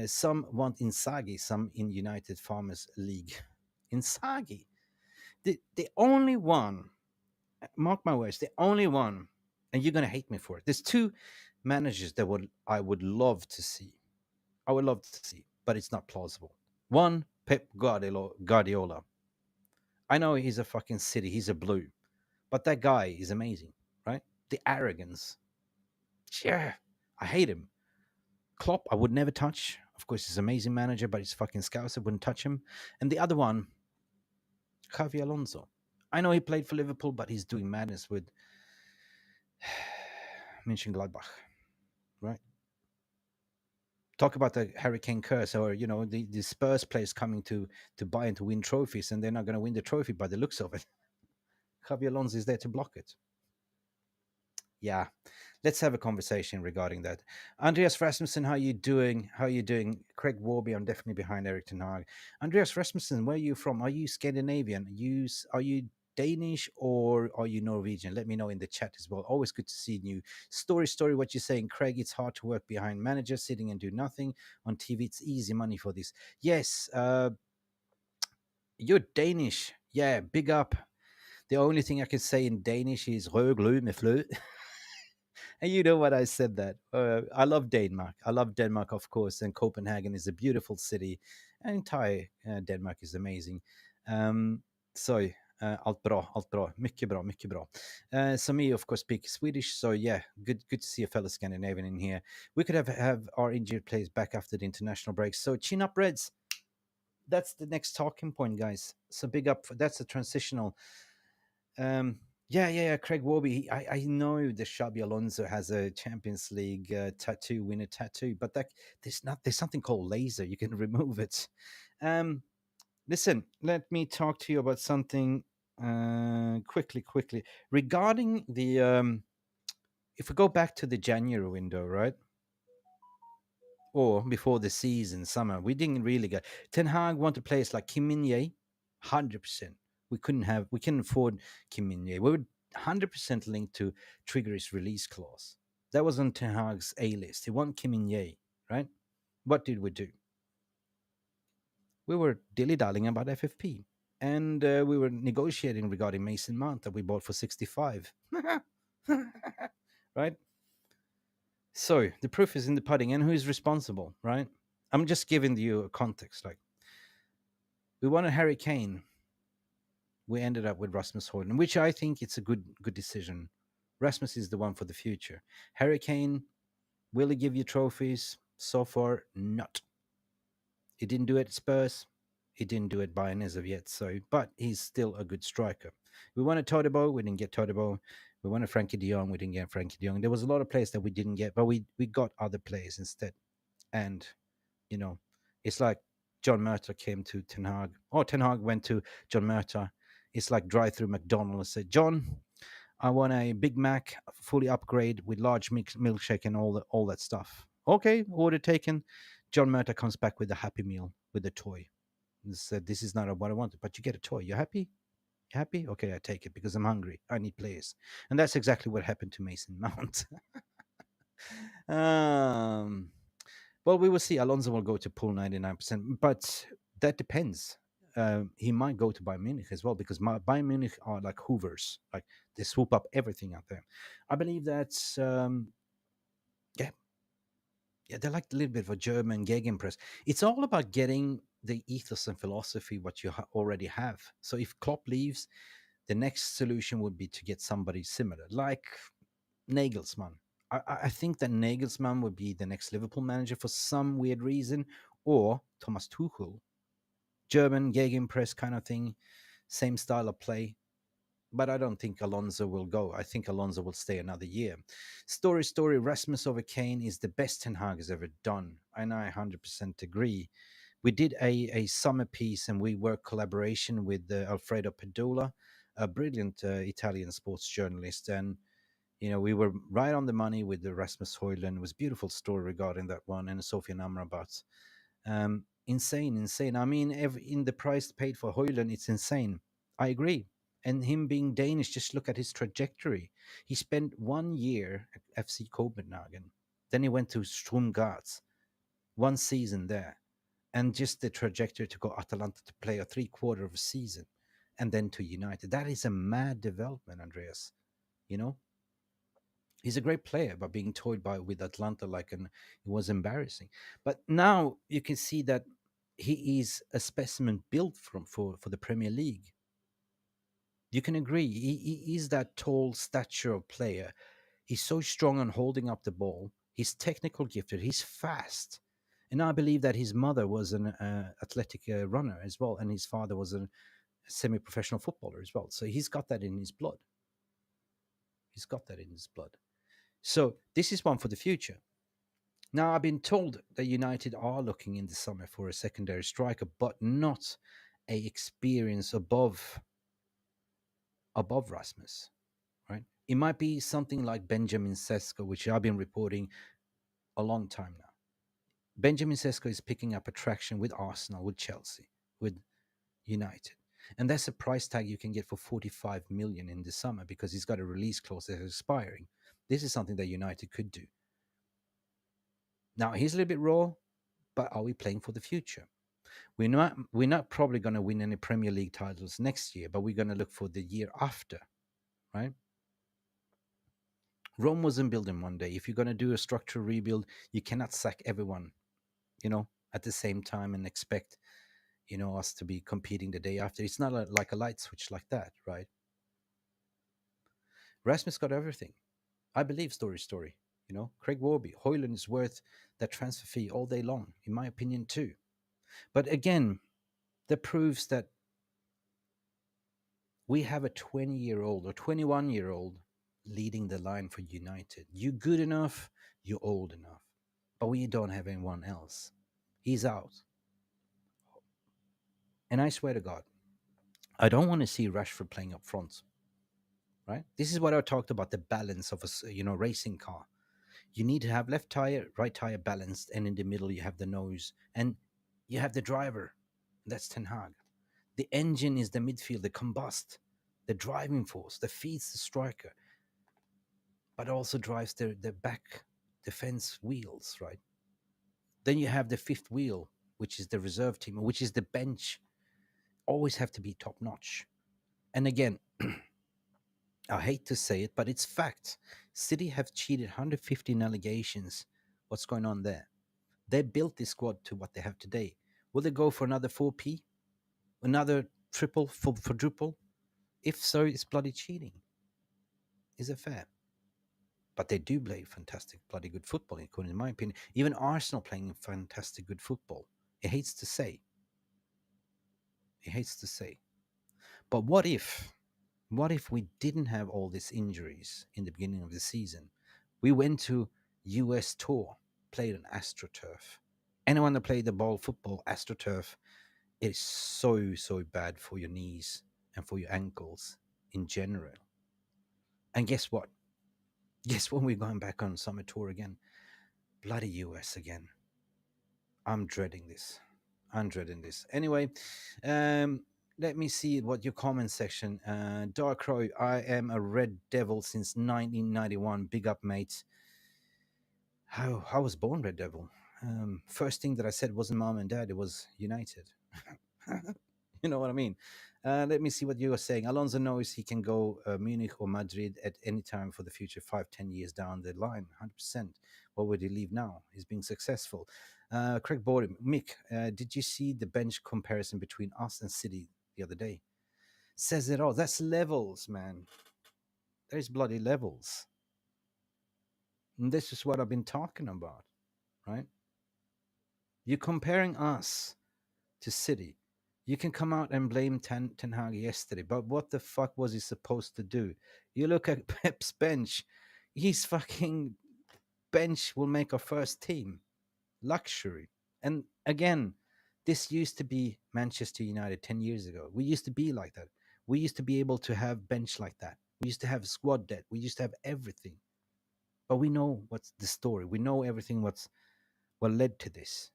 some want Inzaghi, some in United Farmers League. Inzaghi. The only one, mark my words, the only one, and you're going to hate me for it. There's two managers that I would love to see. I would love to see, but it's not plausible. One, Pep Guardiola. I know he's a fucking city, he's a blue, but that guy is amazing, right? The arrogance. Yeah, I hate him. Klopp, I would never touch. Of course, he's an amazing manager, but he's fucking scouse. I wouldn't touch him. And the other one, Javi Alonso. I know he played for Liverpool, but he's doing madness with Mönchengladbach, right? Talk about the Hurricane curse, or the Spurs players coming to buy and to win trophies, and they're not going to win the trophy by the looks of it. Javi Alonso is there to block it. Yeah, let's have a conversation regarding that. Andreas Rasmussen, how you doing? How you doing? Craig Warby, I'm definitely behind Erik Ten Hag. Andreas Rasmussen, where are you from? Are you Scandinavian? Are you Danish or are you Norwegian? Let me know in the chat as well. Always good to see you. Story, what you're saying, Craig. It's hard to work behind managers, sitting and do nothing on TV. It's easy money for this. Yes, you're Danish. Yeah, big up. The only thing I can say in Danish is "rød med flø." And you know what I said that. I love Denmark. I love Denmark, of course, and Copenhagen is a beautiful city. And entire Denmark is amazing. So allt bra, allt bra, mycket bra, mycket bra. So me, of course, speak Swedish. So yeah, good to see a fellow Scandinavian in here. We could have our injured players back after the international break. So chin up, Reds. That's the next talking point, guys. So big up. That's a transitional. Yeah. Craig Warby. I know the Xabi Alonso has a Champions League tattoo, winner tattoo, but there's something called laser. You can remove it. Um, Listen, let me talk to you about something quickly regarding the. If we go back to the January window, right, or before the season, summer, we didn't really get. Ten Hag wanted players like Kim Min Jae, 100%. We couldn't afford Kim Min Jae. We were 100% linked to trigger his release clause. That was on Ten Hag's A list. He wanted Kim Min Jae, right? What did we do? We were dilly-dallying about FFP. And we were negotiating regarding Mason Mount that we bought for 65. Right? So the proof is in the pudding, and who is responsible, right? I'm just giving you a context. Like we wanted Harry Kane, we ended up with Rasmus Højlund, which I think it's a good decision. Rasmus is the one for the future. Harry Kane, will he give you trophies? So far, not. He didn't do it at Spurs. He didn't do it Bayern as of yet. So, but he's still a good striker. We wanted Todibo, we didn't get Todibo. We wanted Frankie De Jong, we didn't get Frankie De Jong. There was a lot of players that we didn't get, but we got other players instead. And you know, it's like John Murta came to Ten Hag, or Ten Hag went to John Murta. It's like drive through McDonald's and said, John, I want a Big Mac, fully upgrade with large milkshake and all that stuff. Okay, order taken. John Murta comes back with a Happy Meal with a toy. And said, this is not what I wanted, but you get a toy. You happy? You happy? Okay, I take it because I'm hungry. I need players. And that's exactly what happened to Mason Mount. um, well, we will see. Alonso will go to pool 99%, but that depends. He might go to Bayern Munich as well because Bayern Munich are like hoovers, like they swoop up everything out there. I believe that's yeah, yeah. They're like a little bit of a German gegenpress. It's all about getting the ethos and philosophy what you already have. So if Klopp leaves, the next solution would be to get somebody similar, like Nagelsmann. I think that Nagelsmann would be the next Liverpool manager for some weird reason, or Thomas Tuchel, German gegenpress kind of thing, same style of play. But I don't think Alonso will go. I think Alonso will stay another year. Story. Rasmus over Kane is the best Ten Hag has ever done, and I 100% agree. We did a summer piece, and we worked collaboration with Alfredo Pedola, a brilliant Italian sports journalist, and we were right on the money with the Rasmus Højlund. It was a beautiful story regarding that one, and Sofia Amrabat. Insane. I mean, in the price paid for Højlund, it's insane. I agree. And him being Danish, just look at his trajectory. He spent 1 year at FC Copenhagen. Then he went to Sturm Graz, 1 season there. And just the trajectory to go Atalanta to play a 3/4 of a season and then to United. That is a mad development, Andreas. You know, he's a great player, but being toyed by with Atlanta it was embarrassing. But now you can see that he is a specimen built for the Premier League. You can agree he is that tall stature of player. He's so strong on holding up the ball. He's technical gifted. He's fast. And I believe that his mother was an athletic runner as well, and his father was a semi-professional footballer as well. So he's got that in his blood. He's got that in his blood. So this is one for the future. Now, I've been told that United are looking in the summer for a secondary striker, but not a experience above Rasmus, right? It might be something like Benjamin Sesko, which I've been reporting a long time now. Benjamin Sesko is picking up attraction with Arsenal, with Chelsea, with United. And that's a price tag you can get for 45 million in the summer because he's got a release clause that is expiring. This is something that United could do. Now he's a little bit raw, but are we playing for the future? We're not probably going to win any Premier League titles next year, but we're going to look for the year after, right? Rome wasn't built in one day. If you're going to do a structural rebuild, you cannot sack everyone, at the same time and expect, us to be competing the day after. It's not like a light switch like that, right? Rasmus got everything. I believe story. Craig Warby, Hoyland is worth that transfer fee all day long, in my opinion, too. But again, that proves that we have a 20-year-old or 21-year-old leading the line for United. You good enough, you're old enough. But we don't have anyone else. He's out. And I swear to God, I don't want to see Rashford playing up front, right? This is what I talked about, the balance of a racing car. You need to have left tire, right tire balanced, and in the middle you have the nose, and you have the driver. That's Ten Hag. The engine is the midfield, the combust, the driving force that feeds the striker, but also drives the back defense wheels, right? Then you have the fifth wheel, which is the reserve team, which is the bench. Always have to be top notch. And again, I hate to say it, but it's fact. City have cheated 115 allegations. What's going on there? They built this squad to what they have today. Will they go for another 4P? Another triple for quadruple? If so, it's bloody cheating. Is it fair? But they do play fantastic, bloody good football, in my opinion. Even Arsenal playing fantastic good football. It hates to say. It hates to say. But what if we didn't have all these injuries in the beginning of the season? We went to US tour, played on AstroTurf. Anyone that played the ball football, AstroTurf, it is so bad for your knees and for your ankles in general. And guess what? Guess when we're going back on summer tour again? Bloody US again. I'm dreading this. Anyway, um, let me see what your comment section. Dark Crow, I am a Red Devil since 1991. Big up, mate. How I was born Red Devil. First thing that I said wasn't mom and dad, it was United. You know what I mean? Let me see what you are saying. Alonso knows he can go Munich or Madrid at any time for the future, 5-10 years down the line, 100%. What would he leave now? He's being successful. Craig Boredom, Mick, did you see the bench comparison between us and City the other day? Says it all. That's levels, man. There's bloody levels. And this is what I've been talking about, right? You're comparing us to City. You can come out and blame Ten Hag yesterday, but what the fuck was he supposed to do? You look at Pep's bench. His fucking bench will make our first team. Luxury. And again, this used to be Manchester United 10 years ago. We used to be like that. We used to be able to have bench like that. We used to have squad depth. We used to have everything. But we know what's the story. We know everything what led to this.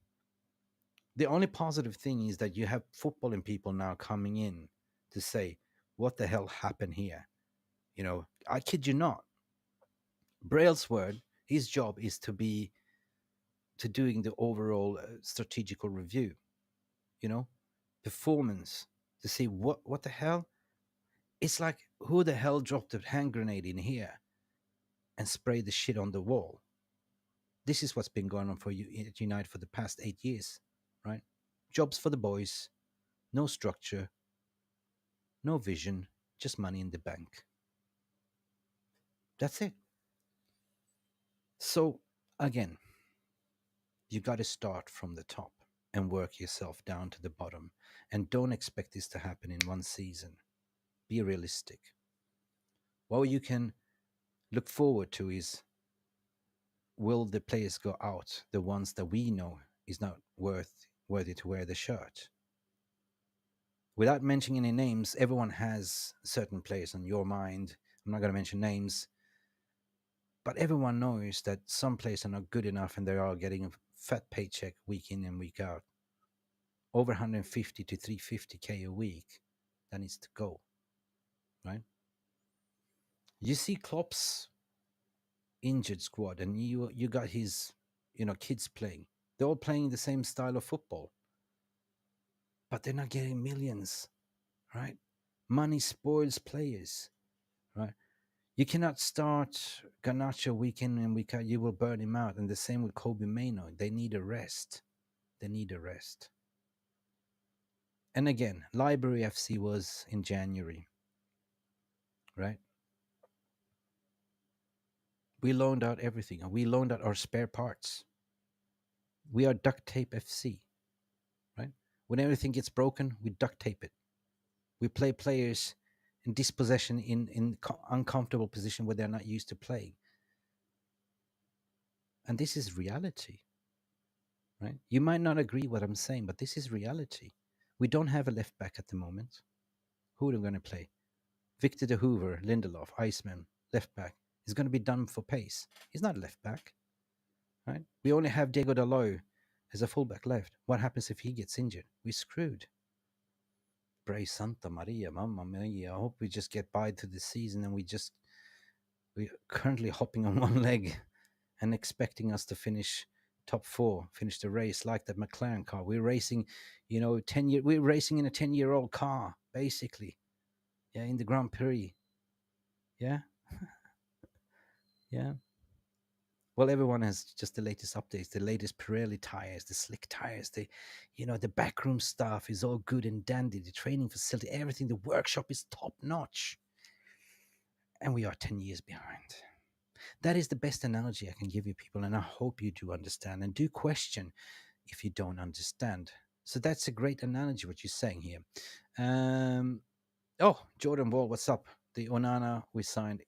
The only positive thing is that you have footballing people now coming in to say, what the hell happened here? I kid you not. Brailsford, his job is to doing the overall strategical review, you know, performance, to see what the hell. It's like, who the hell dropped a hand grenade in here and sprayed the shit on the wall? This is what's been going on for you at United for the past 8 years, right? Jobs for the boys, no structure, no vision, just money in the bank. That's it. So, again, you got to start from the top and work yourself down to the bottom. And don't expect this to happen in one season. Be realistic. What you can look forward to is, will the players go out, the ones that we know is not worthy to wear the shirt? Without mentioning any names, everyone has certain players on your mind. I'm not going to mention names, but everyone knows that some players are not good enough and they are getting a fat paycheck week in and week out, over 150 to 350K a week. That needs to go, right? You see Klopp's injured squad, and you got his, kids playing. They're all playing the same style of football, but they're not getting millions, right? Money spoils players, right? You cannot start Garnacho week in and week out. You will burn him out. And the same with Kobe Maino. They need a rest. They need a rest. And again, Library FC was in January, right? We loaned out everything. We loaned out our spare parts. We are duct tape FC, right? When everything gets broken, we duct tape it. We play players in dispossession in uncomfortable position where they're not used to playing. And this is reality, right? You might not agree what I'm saying, but this is reality. We don't have a left back at the moment. Who are we going to play? Victor de Hoover, Lindelof, Iceman, left back. He's going to be done for pace. He's not a left back, right? We only have Diego Dalot as a fullback left. What happens if he gets injured? We're screwed. Pray Santa Maria, Mamma Mia. I hope we just get by to the season and we're currently hopping on one leg and expecting us to finish top four, finish the race like that McLaren car. We're racing, we're racing in a 10-year-old car, basically. Yeah, in the Grand Prix. Yeah. Yeah. Well, everyone has just the latest updates, the latest Pirelli tires, the slick tires, the backroom stuff is all good and dandy, the training facility, everything, the workshop is top notch. And we are 10 years behind. That is the best analogy I can give you, people, and I hope you do understand and do question if you don't understand. So that's a great analogy, what you're saying here. Jordan Wall, what's up? The Onana we signed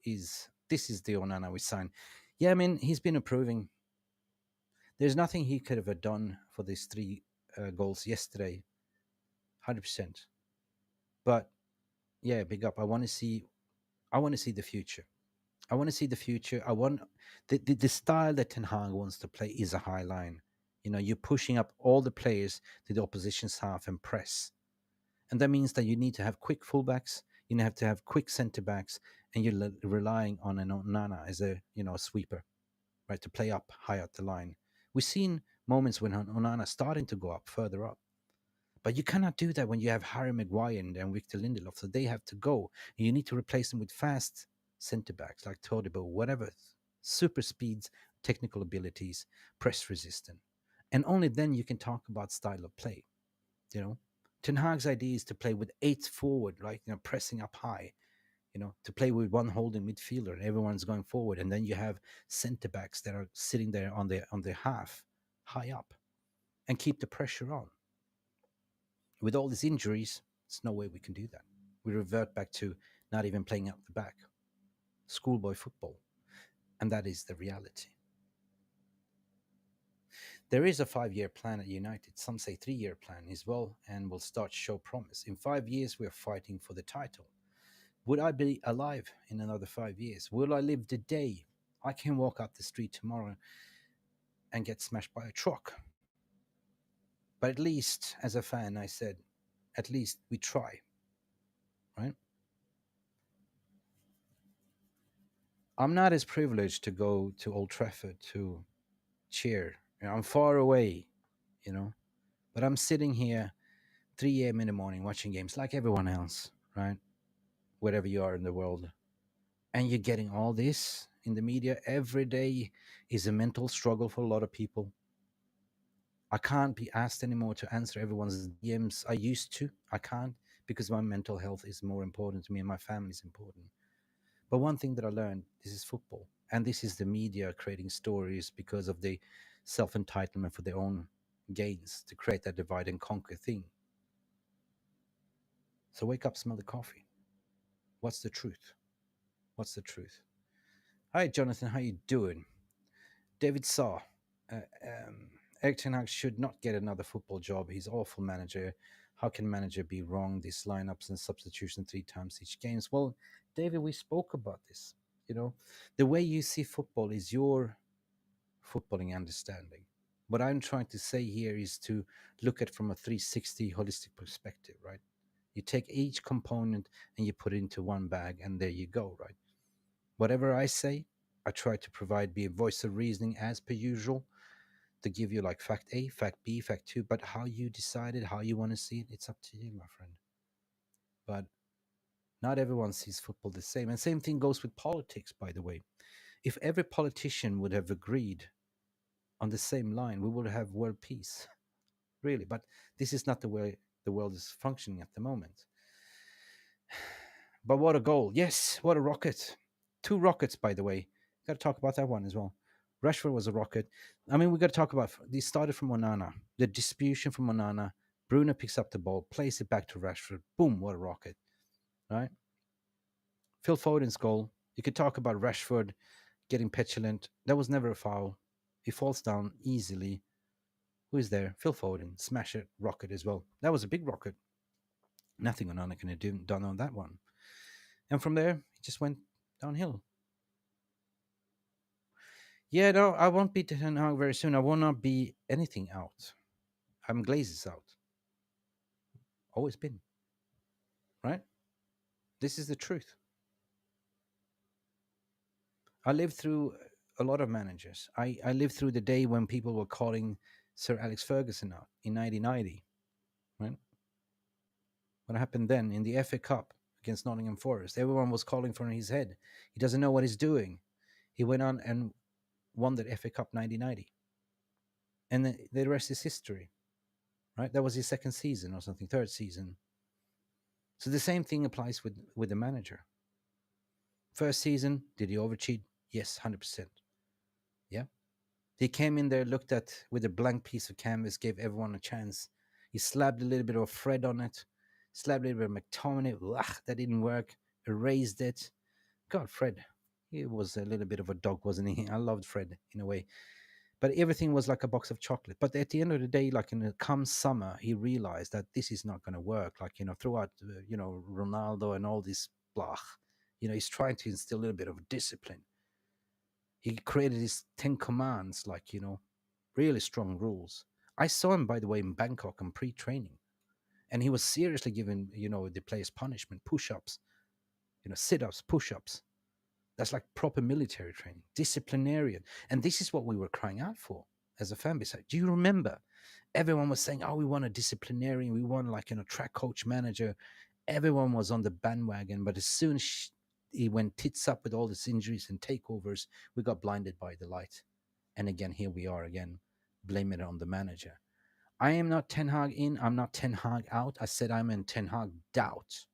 this is the Onana we signed. Yeah, I mean, he's been improving. There's nothing he could have done for these three goals yesterday, 100%. But yeah, big up. I want to see the future. I want to see the future. I want the style that Ten Hag wants to play is a high line. You're pushing up all the players to the opposition's half and press. And that means that you need to have quick fullbacks, you have to have quick centre backs, and you're relying on an Onana as a sweeper, right, to play up high up the line. We've seen moments when Onana starting to go up further up. But you cannot do that when you have Harry Maguire and Victor Lindelof. So they have to go. And you need to replace them with fast centre backs like Todibo, whatever, super speeds, technical abilities, press resistant. And only then you can talk about style of play. Ten Hag's idea is to play with 8 forward, right? Pressing up high. To play with one holding midfielder and everyone's going forward, and then you have centre backs that are sitting there on the half, high up, and keep the pressure on. With all these injuries, there's no way we can do that. We revert back to not even playing out the back, schoolboy football, and that is the reality. There is a 5-year plan at United. Some say 3-year plan as well, and will start to show promise. In 5 years, we are fighting for the title. Would I be alive in another 5 years? Will I live the day I can walk up the street tomorrow and get smashed by a truck? But at least, as a fan, I said, at least we try, right? I'm not as privileged to go to Old Trafford to cheer. I'm far away, but I'm sitting here 3 a.m. in the morning watching games like everyone else, right? Wherever you are in the world. And you're getting all this in the media every day is a mental struggle for a lot of people. I can't be asked anymore to answer everyone's DMs. I used to. I can't because my mental health is more important to me and my family is important. But one thing that I learned, this is football. And this is the media creating stories because of the self-entitlement for their own gains to create that divide and conquer thing. So wake up, smell the coffee. What's the truth? What's the truth? Hi, Jonathan. How you doing? David Saw. Uh, um, Erik Ten Hag should not get another football job. He's awful manager. How can manager be wrong? These lineups and substitution 3 times each games. Well, David, we spoke about this. You know, the way you see football is your footballing understanding. What I'm trying to say here is to look at from a 360 holistic perspective, right? You take each component and you put it into one bag, and there you go, right? Whatever I say, I try to provide be a voice of reasoning as per usual to give you like fact A, fact B, fact two, but how you decide it, how you want to see it, it's up to you, my friend. But not everyone sees football the same. And same thing goes with politics, by the way. If every politician would have agreed on the same line, we would have world peace, really. But this is not the way the world is functioning at the moment. But what a goal. Yes, what a rocket. 2 rockets, by the way. Got to talk about that one as well. Rashford was a rocket. I mean, we got to talk about this started from Onana. The distribution from Onana. Bruno picks up the ball, plays it back to Rashford. Boom, what a rocket. Right? Phil Foden's goal. You could talk about Rashford getting petulant. That was never a foul. He falls down easily. Who is there? Phil Foden. Smash it. Rocket as well. That was a big rocket. Nothing Onana can have done on that one. And from there, it just went downhill. Yeah, no, I won't be Ten Hag very soon. I will not be anything out. I'm Glazes out. Always been. Right? This is the truth. I lived through a lot of managers. I lived through the day when people were calling Sir Alex Ferguson out in 1990. Right? What happened then in the FA Cup against Nottingham Forest? Everyone was calling for his head. He doesn't know what he's doing. He went on and won the FA Cup 1990. And the rest is history. Right? That was his second season or something, third season. So the same thing applies with the manager. First season, did he overcheat? Yes, 100%. Yeah. He came in there, looked at with a blank piece of canvas, gave everyone a chance. He slapped a little bit of Fred on it, slapped a little bit of McTominay. Ugh, that didn't work. Erased it. God, Fred, he was a little bit of a dog, wasn't he? I loved Fred in a way. But everything was like a box of chocolate. But at the end of the day, like in the come summer, he realized that this is not going to work. Like, throughout, Ronaldo and all this blah, he's trying to instill a little bit of discipline. He created his 10 commands, like, really strong rules. I saw him, by the way, in Bangkok on pre-training. And he was seriously giving, the players punishment, push-ups, sit-ups, push-ups. That's like proper military training, disciplinarian. And this is what we were crying out for as a fan base. Do you remember? Everyone was saying, oh, we want a disciplinarian. We want like, track coach manager. Everyone was on the bandwagon. But as soon as he went tits up with all these injuries and takeovers, we got blinded by the light. And again, here we are again, blaming it on the manager. I am not Ten Hag in. I'm not Ten Hag out. I said I'm in Ten Hag doubt.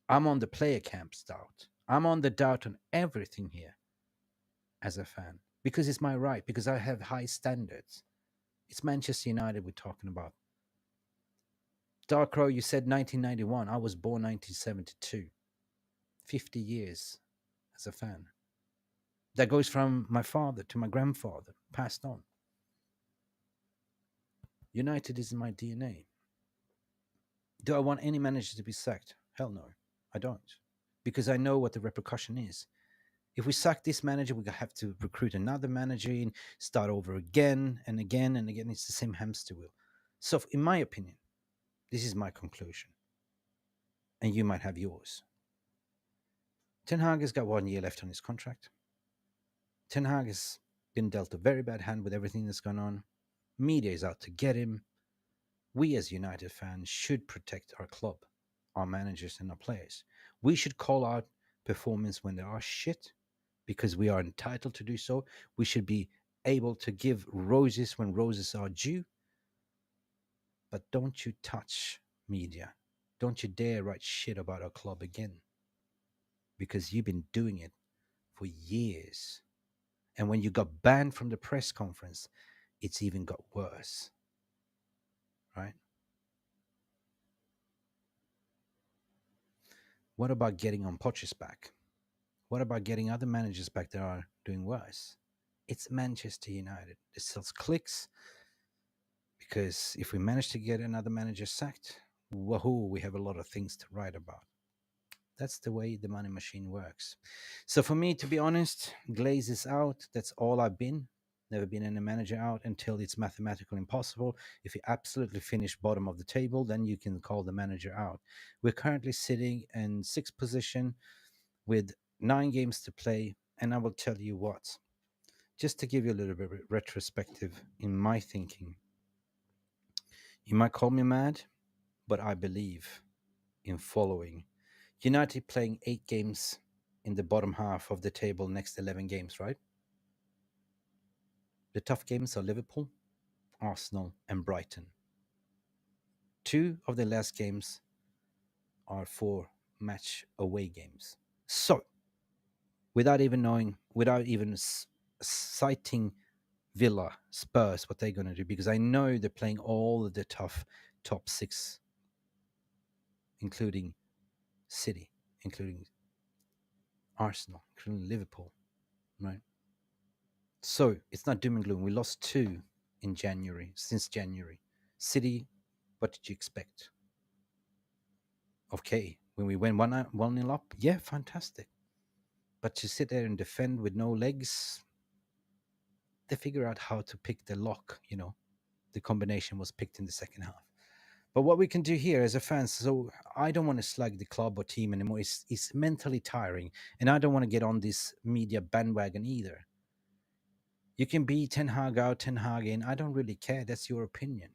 I'm on the player camp's doubt. I'm on the doubt on everything here as a fan because it's my right, because I have high standards. It's Manchester United we're talking about. Dark Crow, you said 1991. I was born 1972. 50 years as a fan. That goes from my father to my grandfather, passed on. United is in my DNA. Do I want any manager to be sacked? Hell no, I don't. Because I know what the repercussion is. If we sack this manager, we have to recruit another manager and start over again and again and again. It's the same hamster wheel. So, in my opinion, this is my conclusion. And you might have yours. Ten Hag has got 1 year left on his contract. Ten Hag has been dealt a very bad hand with everything that's gone on. Media is out to get him. We as United fans should protect our club, our managers and our players. We should call out performance when they are shit because we are entitled to do so. We should be able to give roses when roses are due. But don't you touch media. Don't you dare write shit about our club again because you've been doing it for years. And when you got banned from the press conference, it's even got worse. Right? What about getting on Poch's back? What about getting other managers back that are doing worse? It's Manchester United. It sells clicks because if we manage to get another manager sacked, wahoo, we have a lot of things to write about. That's the way the money machine works. So for me, to be honest, Glaze is out. That's all I've been. Never been any manager out until it's mathematically impossible. If you absolutely finish bottom of the table, then you can call the manager out. We're currently sitting in sixth position with 9 games to play. And I will tell you what, just to give you a little bit of retrospective in my thinking, you might call me mad, but I believe in following United playing 8 games in the bottom half of the table next 11 games, right? The tough games are Liverpool, Arsenal, and Brighton. 2 of the last games are 4 match away games. So, without even knowing, without even citing Villa, Spurs, what they're going to do, because I know they're playing all of the tough top 6, including City, including Arsenal, including Liverpool, right? So it's not doom and gloom. We lost 2 in January, since January. City, what did you expect? Okay, when we went 1-0 up, yeah, fantastic. But to sit there and defend with no legs, they figure out how to pick the lock, The combination was picked in the second half. But what we can do here as a fan, so I don't want to slug the club or team anymore. It's mentally tiring. And I don't want to get on this media bandwagon either. You can be Ten Hag out, Ten Hag in. I don't really care. That's your opinion.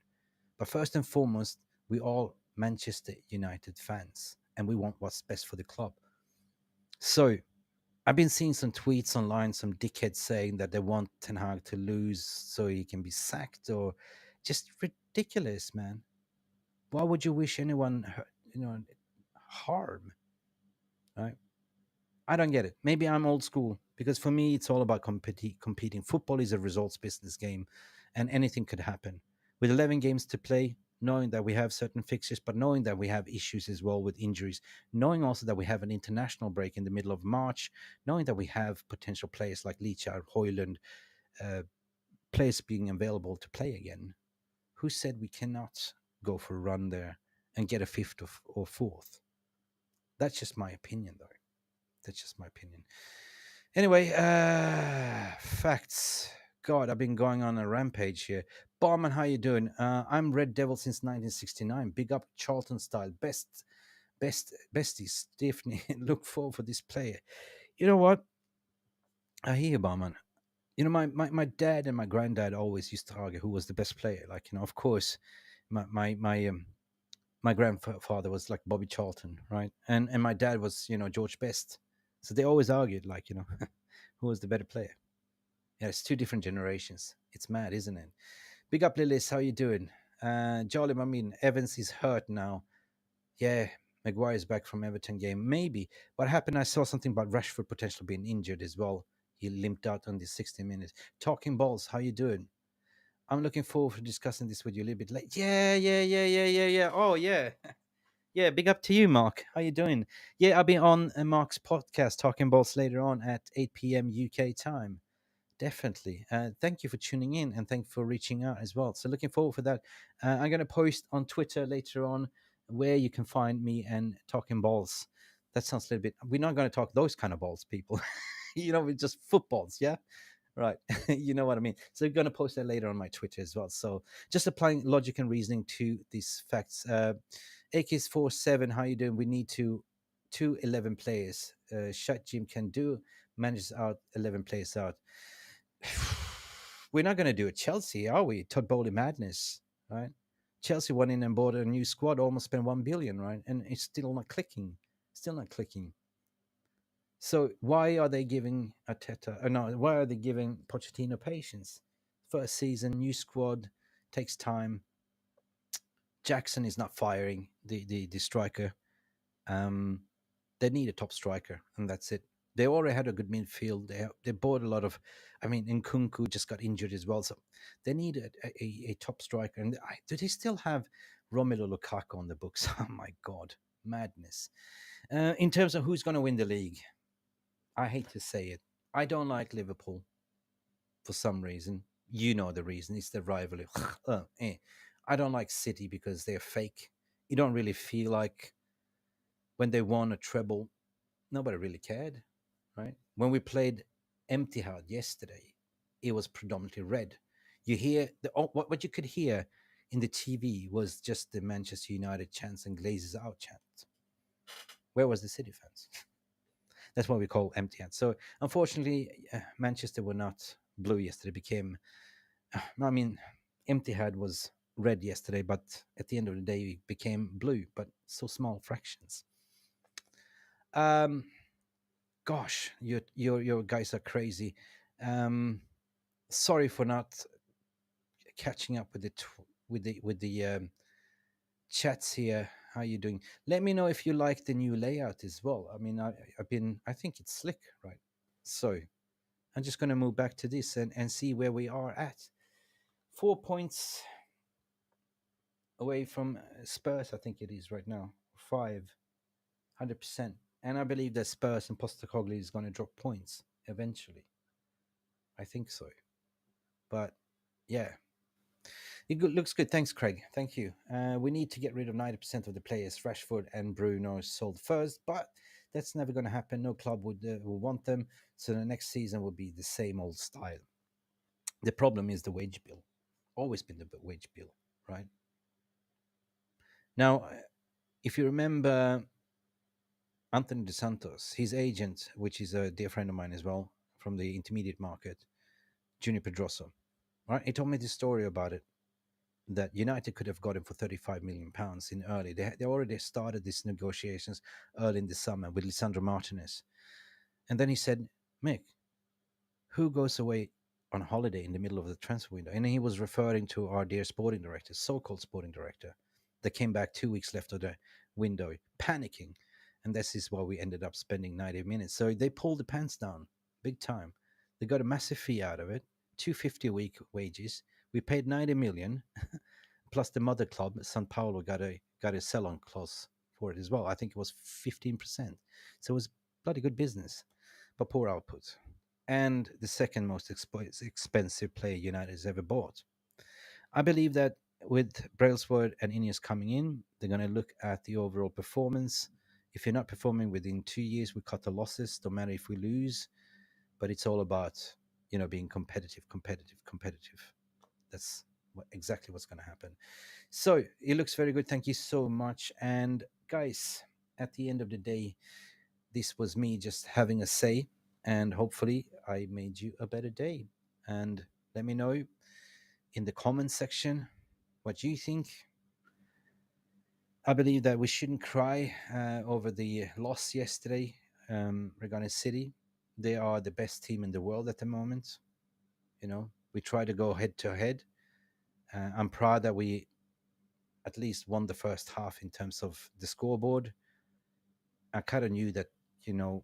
But first and foremost, we all Manchester United fans, and we want what's best for the club. So I've been seeing some tweets online, some dickheads saying that they want Ten Hag to lose so he can be sacked, or just ridiculous, man. Why would you wish anyone, harm? Right? I don't get it. Maybe I'm old school because for me, it's all about competing. Football is a results business game, and anything could happen. With 11 games to play, knowing that we have certain fixtures, but knowing that we have issues as well with injuries, knowing also that we have an international break in the middle of March, knowing that we have potential players like Licha, Hoyland, uh, players being available to play again. Who said we cannot go for a run there and get a fifth or fourth? That's just my opinion, though. That's just my opinion. Anyway, facts. God, I've been going on a rampage here. Barman, how you doing? I'm Red Devil since 1969. Big up Charlton style. Besties. Definitely look forward for this player. You know what? I hear you, Barman. My dad and my granddad always used to argue who was the best player. Like, of course, my grandfather was like Bobby Charlton, right? And my dad was, George Best. So they always argued, like, who was the better player. Yeah, it's 2 different generations. It's mad, isn't it? Big up, Lillis. How you doing? Jolly, Evans is hurt now. Yeah, Maguire's back from Everton game. Maybe. What happened, I saw something about Rashford potentially being injured as well. He limped out on the 60 minutes. Talking balls, how you doing? I'm looking forward to discussing this with you a little bit later. Yeah. Oh, yeah. Yeah, big up to you, Mark. How you doing? Yeah, I'll be on Mark's podcast, Talking Balls, later on at 8 p.m. UK time. Definitely. Thank you for tuning in and thank you for reaching out as well. So looking forward for that. I'm going to post on Twitter later on where you can find me and Talking Balls. That sounds a little bit. We're not going to talk those kind of balls, people. With just footballs, yeah? Right. You know what I mean? So I'm going to post that later on my Twitter as well. So just applying logic and reasoning to these facts. AKs47, how you doing? We need two 11 players. Shut Jim can do, manages out 11 players out. We're not going to do it Chelsea, are we? Todd Bowley madness, right? Chelsea went in and bought a new squad, almost spent 1 billion, right? And it's still not clicking. Still not clicking. So why are they giving Arteta? No, why are they giving Pochettino patience? First season, new squad, takes time. Jackson is not firing the striker. They need a top striker, and that's it. They already had a good midfield. They bought a lot of. Nkunku just got injured as well, so they need a top striker. And do they still have Romelu Lukaku on the books? Oh my God, madness! In terms of who's going to win the league, I hate to say it. I don't like Liverpool. for some reason. You know the reason. It's the rivalry. I don't like City because they're fake. You don't really feel like when they won a treble, nobody really cared, right? When we played Etihad yesterday, it was predominantly red. You hear what you could hear in the TV was just the Manchester United chants and Glazes out chants. Where was the City fans? That's what we call Etihad. So unfortunately, Manchester were not blue yesterday. Became, I mean, Etihad was red yesterday, but at the end of the day, it became blue, but so small fractions. Um, Gosh, your guys are crazy. Um, Sorry for not catching up with the chats here. How you doing? Let me know if you like the new layout as well. I mean, I think it's slick, right? So I'm just going to move back to this and see where we are at. 4 points away from Spurs, I think it is right now. 100%. And I believe that Spurs and Postecoglou is going to drop points eventually. I think so. But yeah, looks good. Thanks, Craig. Thank you. We need to get rid of 90% of the players. Rashford and Bruno sold first, but that's never going to happen. No club will want them. So the next season will be the same old style. The problem is the wage bill. Always been the wage bill, right? Now, if you remember Anthony De Santos, his agent, which is a dear friend of mine as well from the intermediate market, Junior Pedroso, right? He told me this story about it, that United could have got him for £35 million in early. They already started these negotiations early in the summer with Lisandro Martinez. And then he said, Mick, who goes away on holiday in the middle of the transfer window? And he was referring to our dear sporting director, so-called sporting director, that came back 2 weeks left of the window, panicking. And this is why we ended up spending 90 minutes. So they pulled the pants down big time. They got a massive fee out of it, 250 a week wages. We paid 90 million. Plus the mother club, San Paulo, got a sell-on clause for it as well. I think it was 15%. So it was bloody good business, but poor output. And the second most expensive player United has ever bought. I believe that with Brailsford and INEOS coming in, they're going to look at the overall performance. If you're not performing within 2 years, we cut the losses. Don't matter if we lose, but it's all about being competitive. That's exactly what's going to happen. So it looks very good. Thank you so much. And guys, at the end of the day, this was me just having a say, and hopefully I made you a better day. And let me know in the comment section what you think. I believe that we shouldn't cry over the loss yesterday regarding City. They are the best team in the world at the moment. We try to go head to head. I'm proud that we at least won the first half in terms of the scoreboard. I kind of knew that, you know,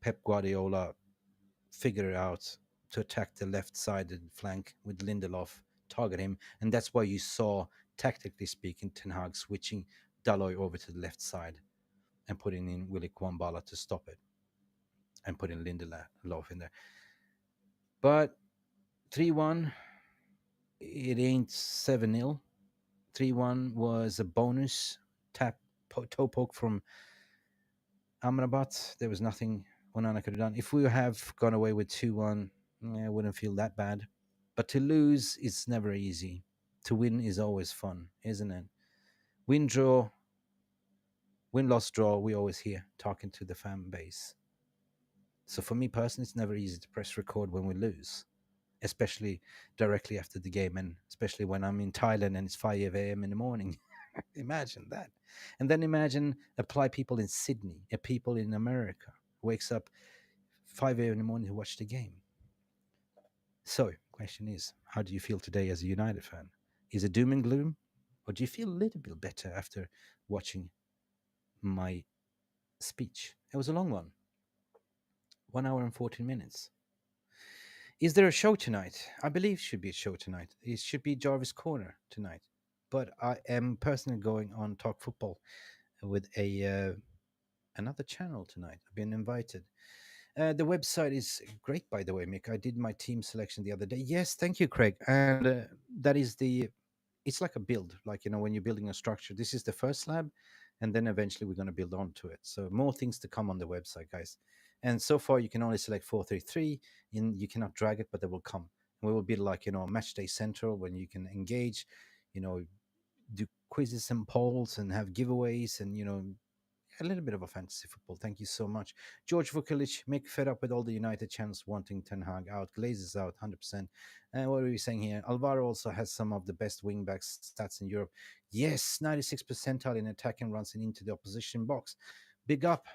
Pep Guardiola figured it out to attack the left-sided flank with Lindelof, target him, and that's why you saw, tactically speaking, Ten Hag switching Dalot over to the left side and putting in Willy Kwambala to stop it, and putting Lindelof in there. But 3-1, it ain't 7-0. 3-1 was a bonus toe poke from Amrabat. There was nothing Onana could have done. If we have gone away with 2-1, I wouldn't feel that bad. But to lose is never easy. To win is always fun, isn't it? Win, draw, win, loss, draw, we always hear talking to the fan base. So for me personally, it's never easy to press record when we lose, especially directly after the game, and especially when I'm in Thailand and it's 5 a.m. in the morning. Imagine that. And then imagine apply people in Sydney, people in America, wakes up 5 a.m. in the morning to watch the game. So, question is, how do you feel today as a United fan? Is it doom and gloom? Or do you feel a little bit better after watching my speech? It was a long one. 1 hour and 14 minutes. Is there a show tonight? I believe it should be a show tonight. It should be Jarvis Corner tonight. But I am personally going on Talk Football with another channel tonight. I've been invited. The website is great, by the way, Mick. I did my team selection the other day. Yes, thank you, Craig. And that is the, it's like a build, like, when you're building a structure. This is the first slab, and then eventually we're going to build onto it. So more things to come on the website, guys. And so far, you can only select 433, and you cannot drag it, but they will come. We will be like, match day central when you can engage, you know, do quizzes and polls and have giveaways and, a little bit of a fantasy football. Thank you so much. George Vukalic, Mick fed up with all the United chants wanting Ten Hag out. Glazes out 100%. And what are we saying here? Alvaro also has some of the best wingbacks stats in Europe. Yes, 96 percentile in attacking runs and into the opposition box. Big up.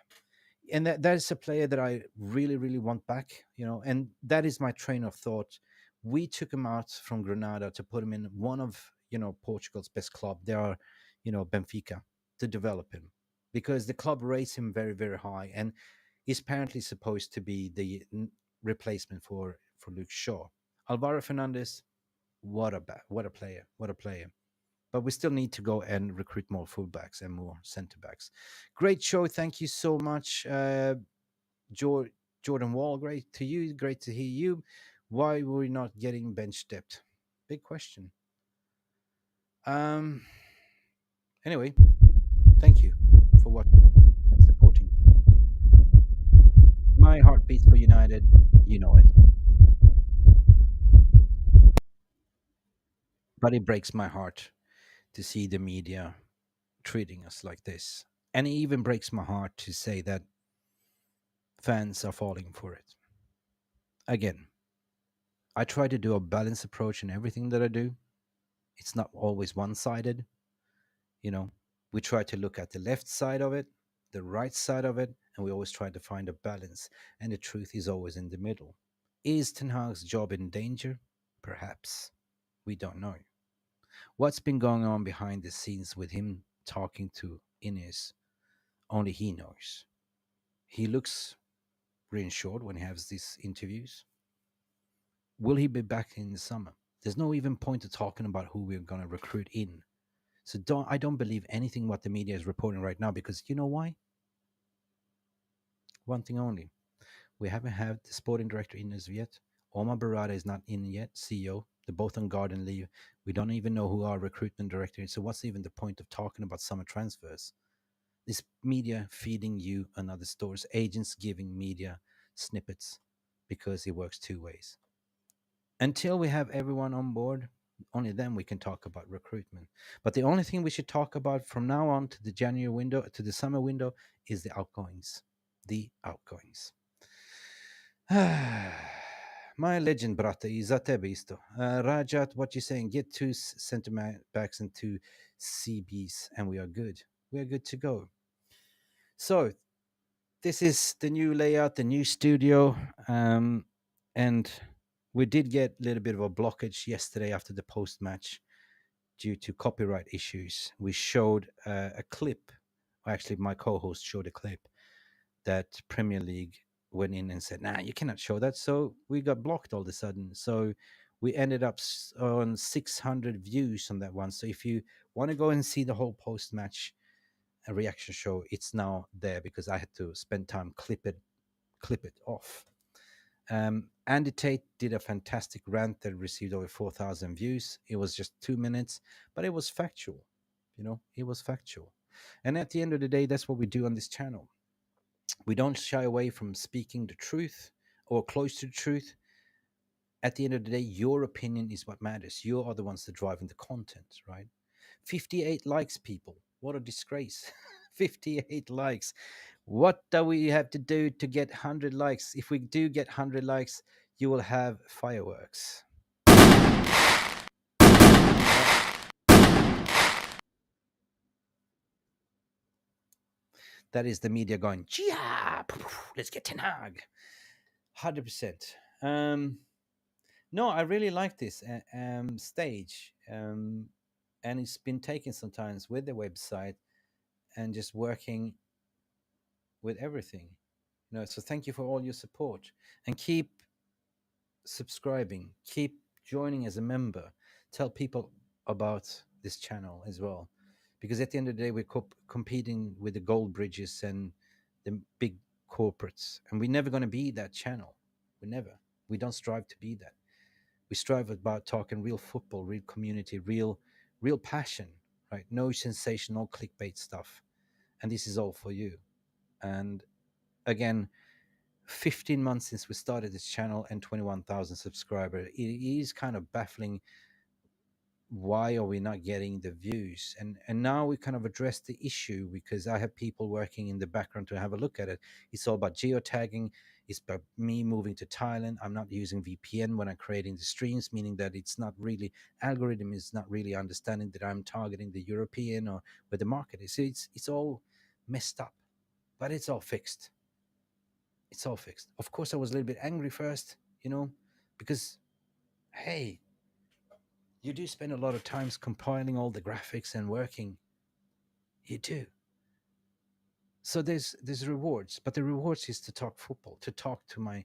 And that is a player that I really, really want back, and that is my train of thought. We took him out from Granada to put him in one of, Portugal's best club. They are, Benfica, to develop him because the club rates him very, very high, and he's apparently supposed to be the replacement for Luke Shaw. Alvaro Fernandez, what a player, what a player. But we still need to go and recruit more fullbacks and more centre backs. Great show. Thank you so much, Jordan Wall. Great to you. Great to hear you. Why were we not getting bench depth? Big question. Um. Anyway, thank you for watching and supporting. My heart beats for United. You know it. But it breaks my heart to see the media treating us like this. And it even breaks my heart to say that fans are falling for it. Again, I try to do a balanced approach in everything that I do. It's not always one sided. You know, we try to look at the left side of it, the right side of it, and we always try to find a balance. And the truth is always in the middle. Is Ten Hag's job in danger? Perhaps. We don't know. What's been going on behind the scenes with him talking to INEOS? Only he knows. He looks reassured when he has these interviews. Will he be back in the summer? There's no even point to talking about who we're going to recruit in. So I don't believe anything what the media is reporting right now because you know why? One thing only. We haven't had the sporting director in as yet. Omar Barada is not in yet, CEO. They're both on garden leave. We don't even know who our recruitment director is. So what's even the point of talking about summer transfers? This media feeding you and other stores, agents giving media snippets because it works two ways. Until we have everyone on board, only then we can talk about recruitment. But the only thing we should talk about from now on to the January window, to the summer window, is the outgoings. The outgoings. My legend, brate, is a tebe isto. Rajat, what you saying? Get two centre backs and two CBs, and we are good. We are good to go. So, this is the new layout, the new studio, and we did get a little bit of a blockage yesterday after the post match due to copyright issues. We showed a clip, or actually, my co host showed a clip that Premier League went in and said, nah, you cannot show that. So we got blocked all of a sudden. So we ended up on 600 views on that one. So if you want to go and see the whole post match reaction show, it's now there because I had to spend time clip it off. Andy Tate did a fantastic rant that received over 4,000 views. It was just 2 minutes, but it was factual. It was factual. And at the end of the day, that's what we do on this channel. We don't shy away from speaking the truth or close to the truth. At the end of the day, your opinion is what matters. You are the ones that are driving the content, right? 58 likes, people. What a disgrace. 58 likes. What do we have to do to get 100 likes? If we do get 100 likes, you will have fireworks. That is the media going, yeah, let's get Ten Hag. 100%. No, I really like this stage. And it's been taken sometimes with the website and just working with everything. So thank you for all your support and keep subscribing, keep joining as a member. Tell people about this channel as well, because at the end of the day, we're competing with the gold bridges and the big corporates, and we're never going to be that channel. We never. We don't strive to be that. We strive about talking real football, real community, real passion, right? No sensational clickbait stuff. And this is all for you. And again, 15 months since we started this channel and 21,000 subscribers. It is kind of baffling, why are we not getting the views? And now we kind of address the issue, because I have people working in the background to have a look at it. It's all about geotagging. It's about me moving to Thailand. I'm not using VPN when I'm creating the streams, meaning that it's not really, algorithm is not really understanding that I'm targeting the European or where the market is. So it's all messed up, but it's all fixed. It's all fixed. Of course, I was a little bit angry first, because hey, you do spend a lot of times compiling all the graphics and working. You do. So there's rewards, but the rewards is to talk football, to talk to my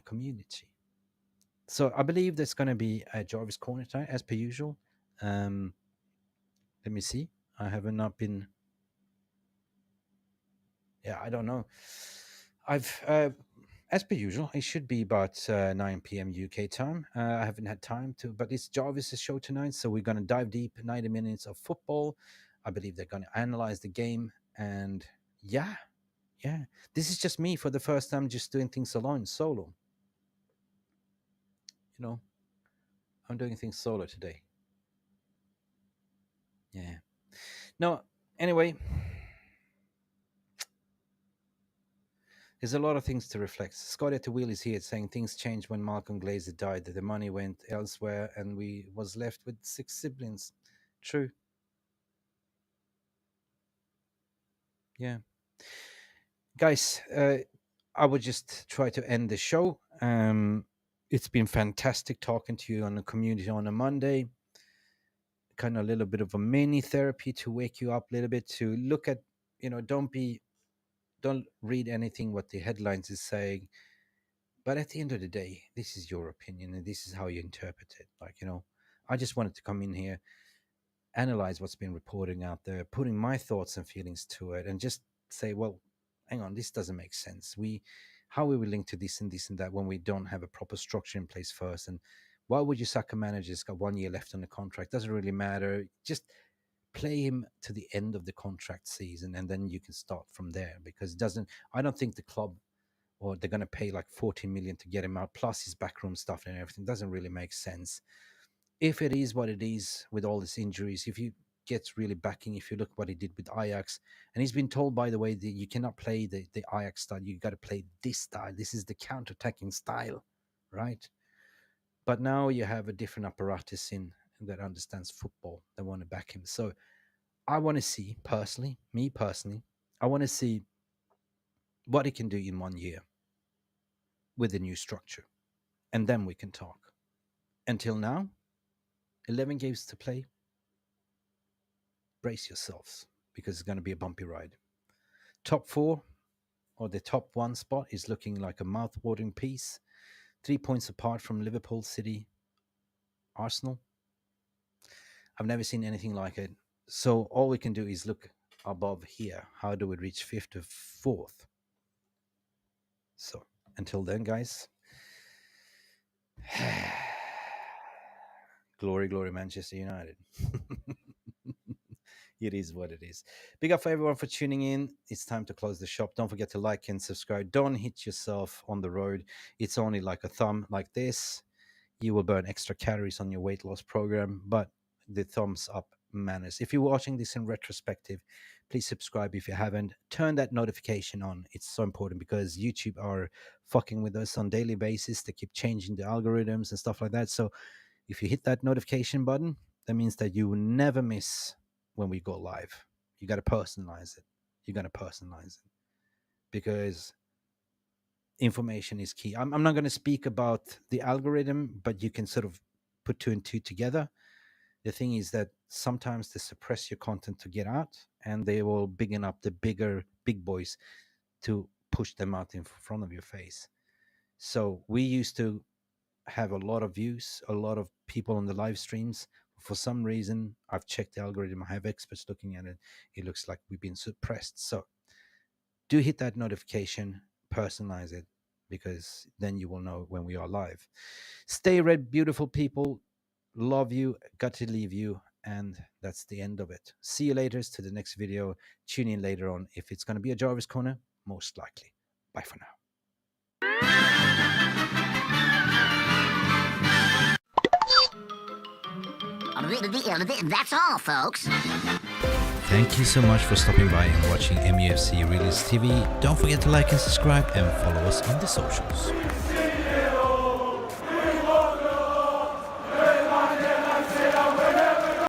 community. So I believe there's going to be a Jarvis corner tonight, as per usual. Um, Let me see. I have not been. Yeah, I don't know. I've as per usual, it should be about 9 p.m. UK time. I haven't had time to, but it's Jarvis's show tonight, so we're going to dive deep 90 minutes of football. I believe they're going to analyze the game, and yeah, yeah. This is just me for the first time, just doing things alone, solo. You know, I'm doing things solo today. Yeah. No, anyway, there's a lot of things to reflect. Scott at the wheel is here saying things changed when Malcolm Glazer died, that the money went elsewhere and we was left with 6 siblings. True. Yeah. Guys, I would just try to end the show. It's been fantastic talking to you on the community on a Monday. Kind of a little bit of a mini therapy to wake you up a little bit, to look at, don't read anything what the headlines is saying. But at the end of the day, this is your opinion and this is how you interpret it. I just wanted to come in here, analyze what's been reporting out there, putting my thoughts and feelings to it, and just say, well, hang on, this doesn't make sense. How will we link to this and that when we don't have a proper structure in place first? And why would you sack a manager who's got 1 year left on the contract? Doesn't really matter. Just play him to the end of the contract season, and then you can start from there. Because it doesn't. I don't think the club, or they're going to pay like 14 million to get him out, plus his backroom stuff and everything. Doesn't really make sense. If it is what it is with all these injuries, if you get really backing, if you look what he did with Ajax, and he's been told, by the way, that you cannot play the Ajax style, you got to play this style. This is the counter-attacking style, right? But now you have a different apparatus in that understands football. They want to back him. So I want to see, personally, me personally, I want to see what he can do in 1 year with the new structure. And then we can talk. Until now, 11 games to play. Brace yourselves, because it's going to be a bumpy ride. Top four, or the top one spot, is looking like a mouth-watering piece. 3 points apart from Liverpool, City, Arsenal. I've never seen anything like it. So all we can do is look above here. How do we reach fifth to fourth? So until then, guys, glory, glory, Manchester United. It is what it is. Big up for everyone for tuning in. It's time to close the shop. Don't forget to like and subscribe. Don't hit yourself on the road. It's only like a thumb like this. You will burn extra calories on your weight loss program, but the thumbs up manners. If you're watching this in retrospective, please subscribe if you haven't. Turn that notification on. It's so important, because YouTube are fucking with us on daily basis. They keep changing the algorithms and stuff like that. So if you hit that notification button, that means that you will never miss when we go live. You got to personalize it. You got to personalize it, because information is key. I'm not going to speak about the algorithm, but you can sort of put two and two together. The thing is that sometimes they suppress your content to get out, and they will bigging up the big boys to push them out in front of your face. So we used to have a lot of views, a lot of people on the live streams. For some reason, I've checked the algorithm. I have experts looking at it. It looks like we've been suppressed. So Do hit that notification, personalize it, because then you will know when we are live. Stay red, beautiful people. Love you. Got to leave you. And that's the end of it. See you later to the next video. Tune in later on if it's going to be a Jarvis Corner, most likely. Bye for now. That's all, folks. Thank you so much for stopping by and watching MUFC Release TV. Don't forget to like and subscribe and follow us on the socials.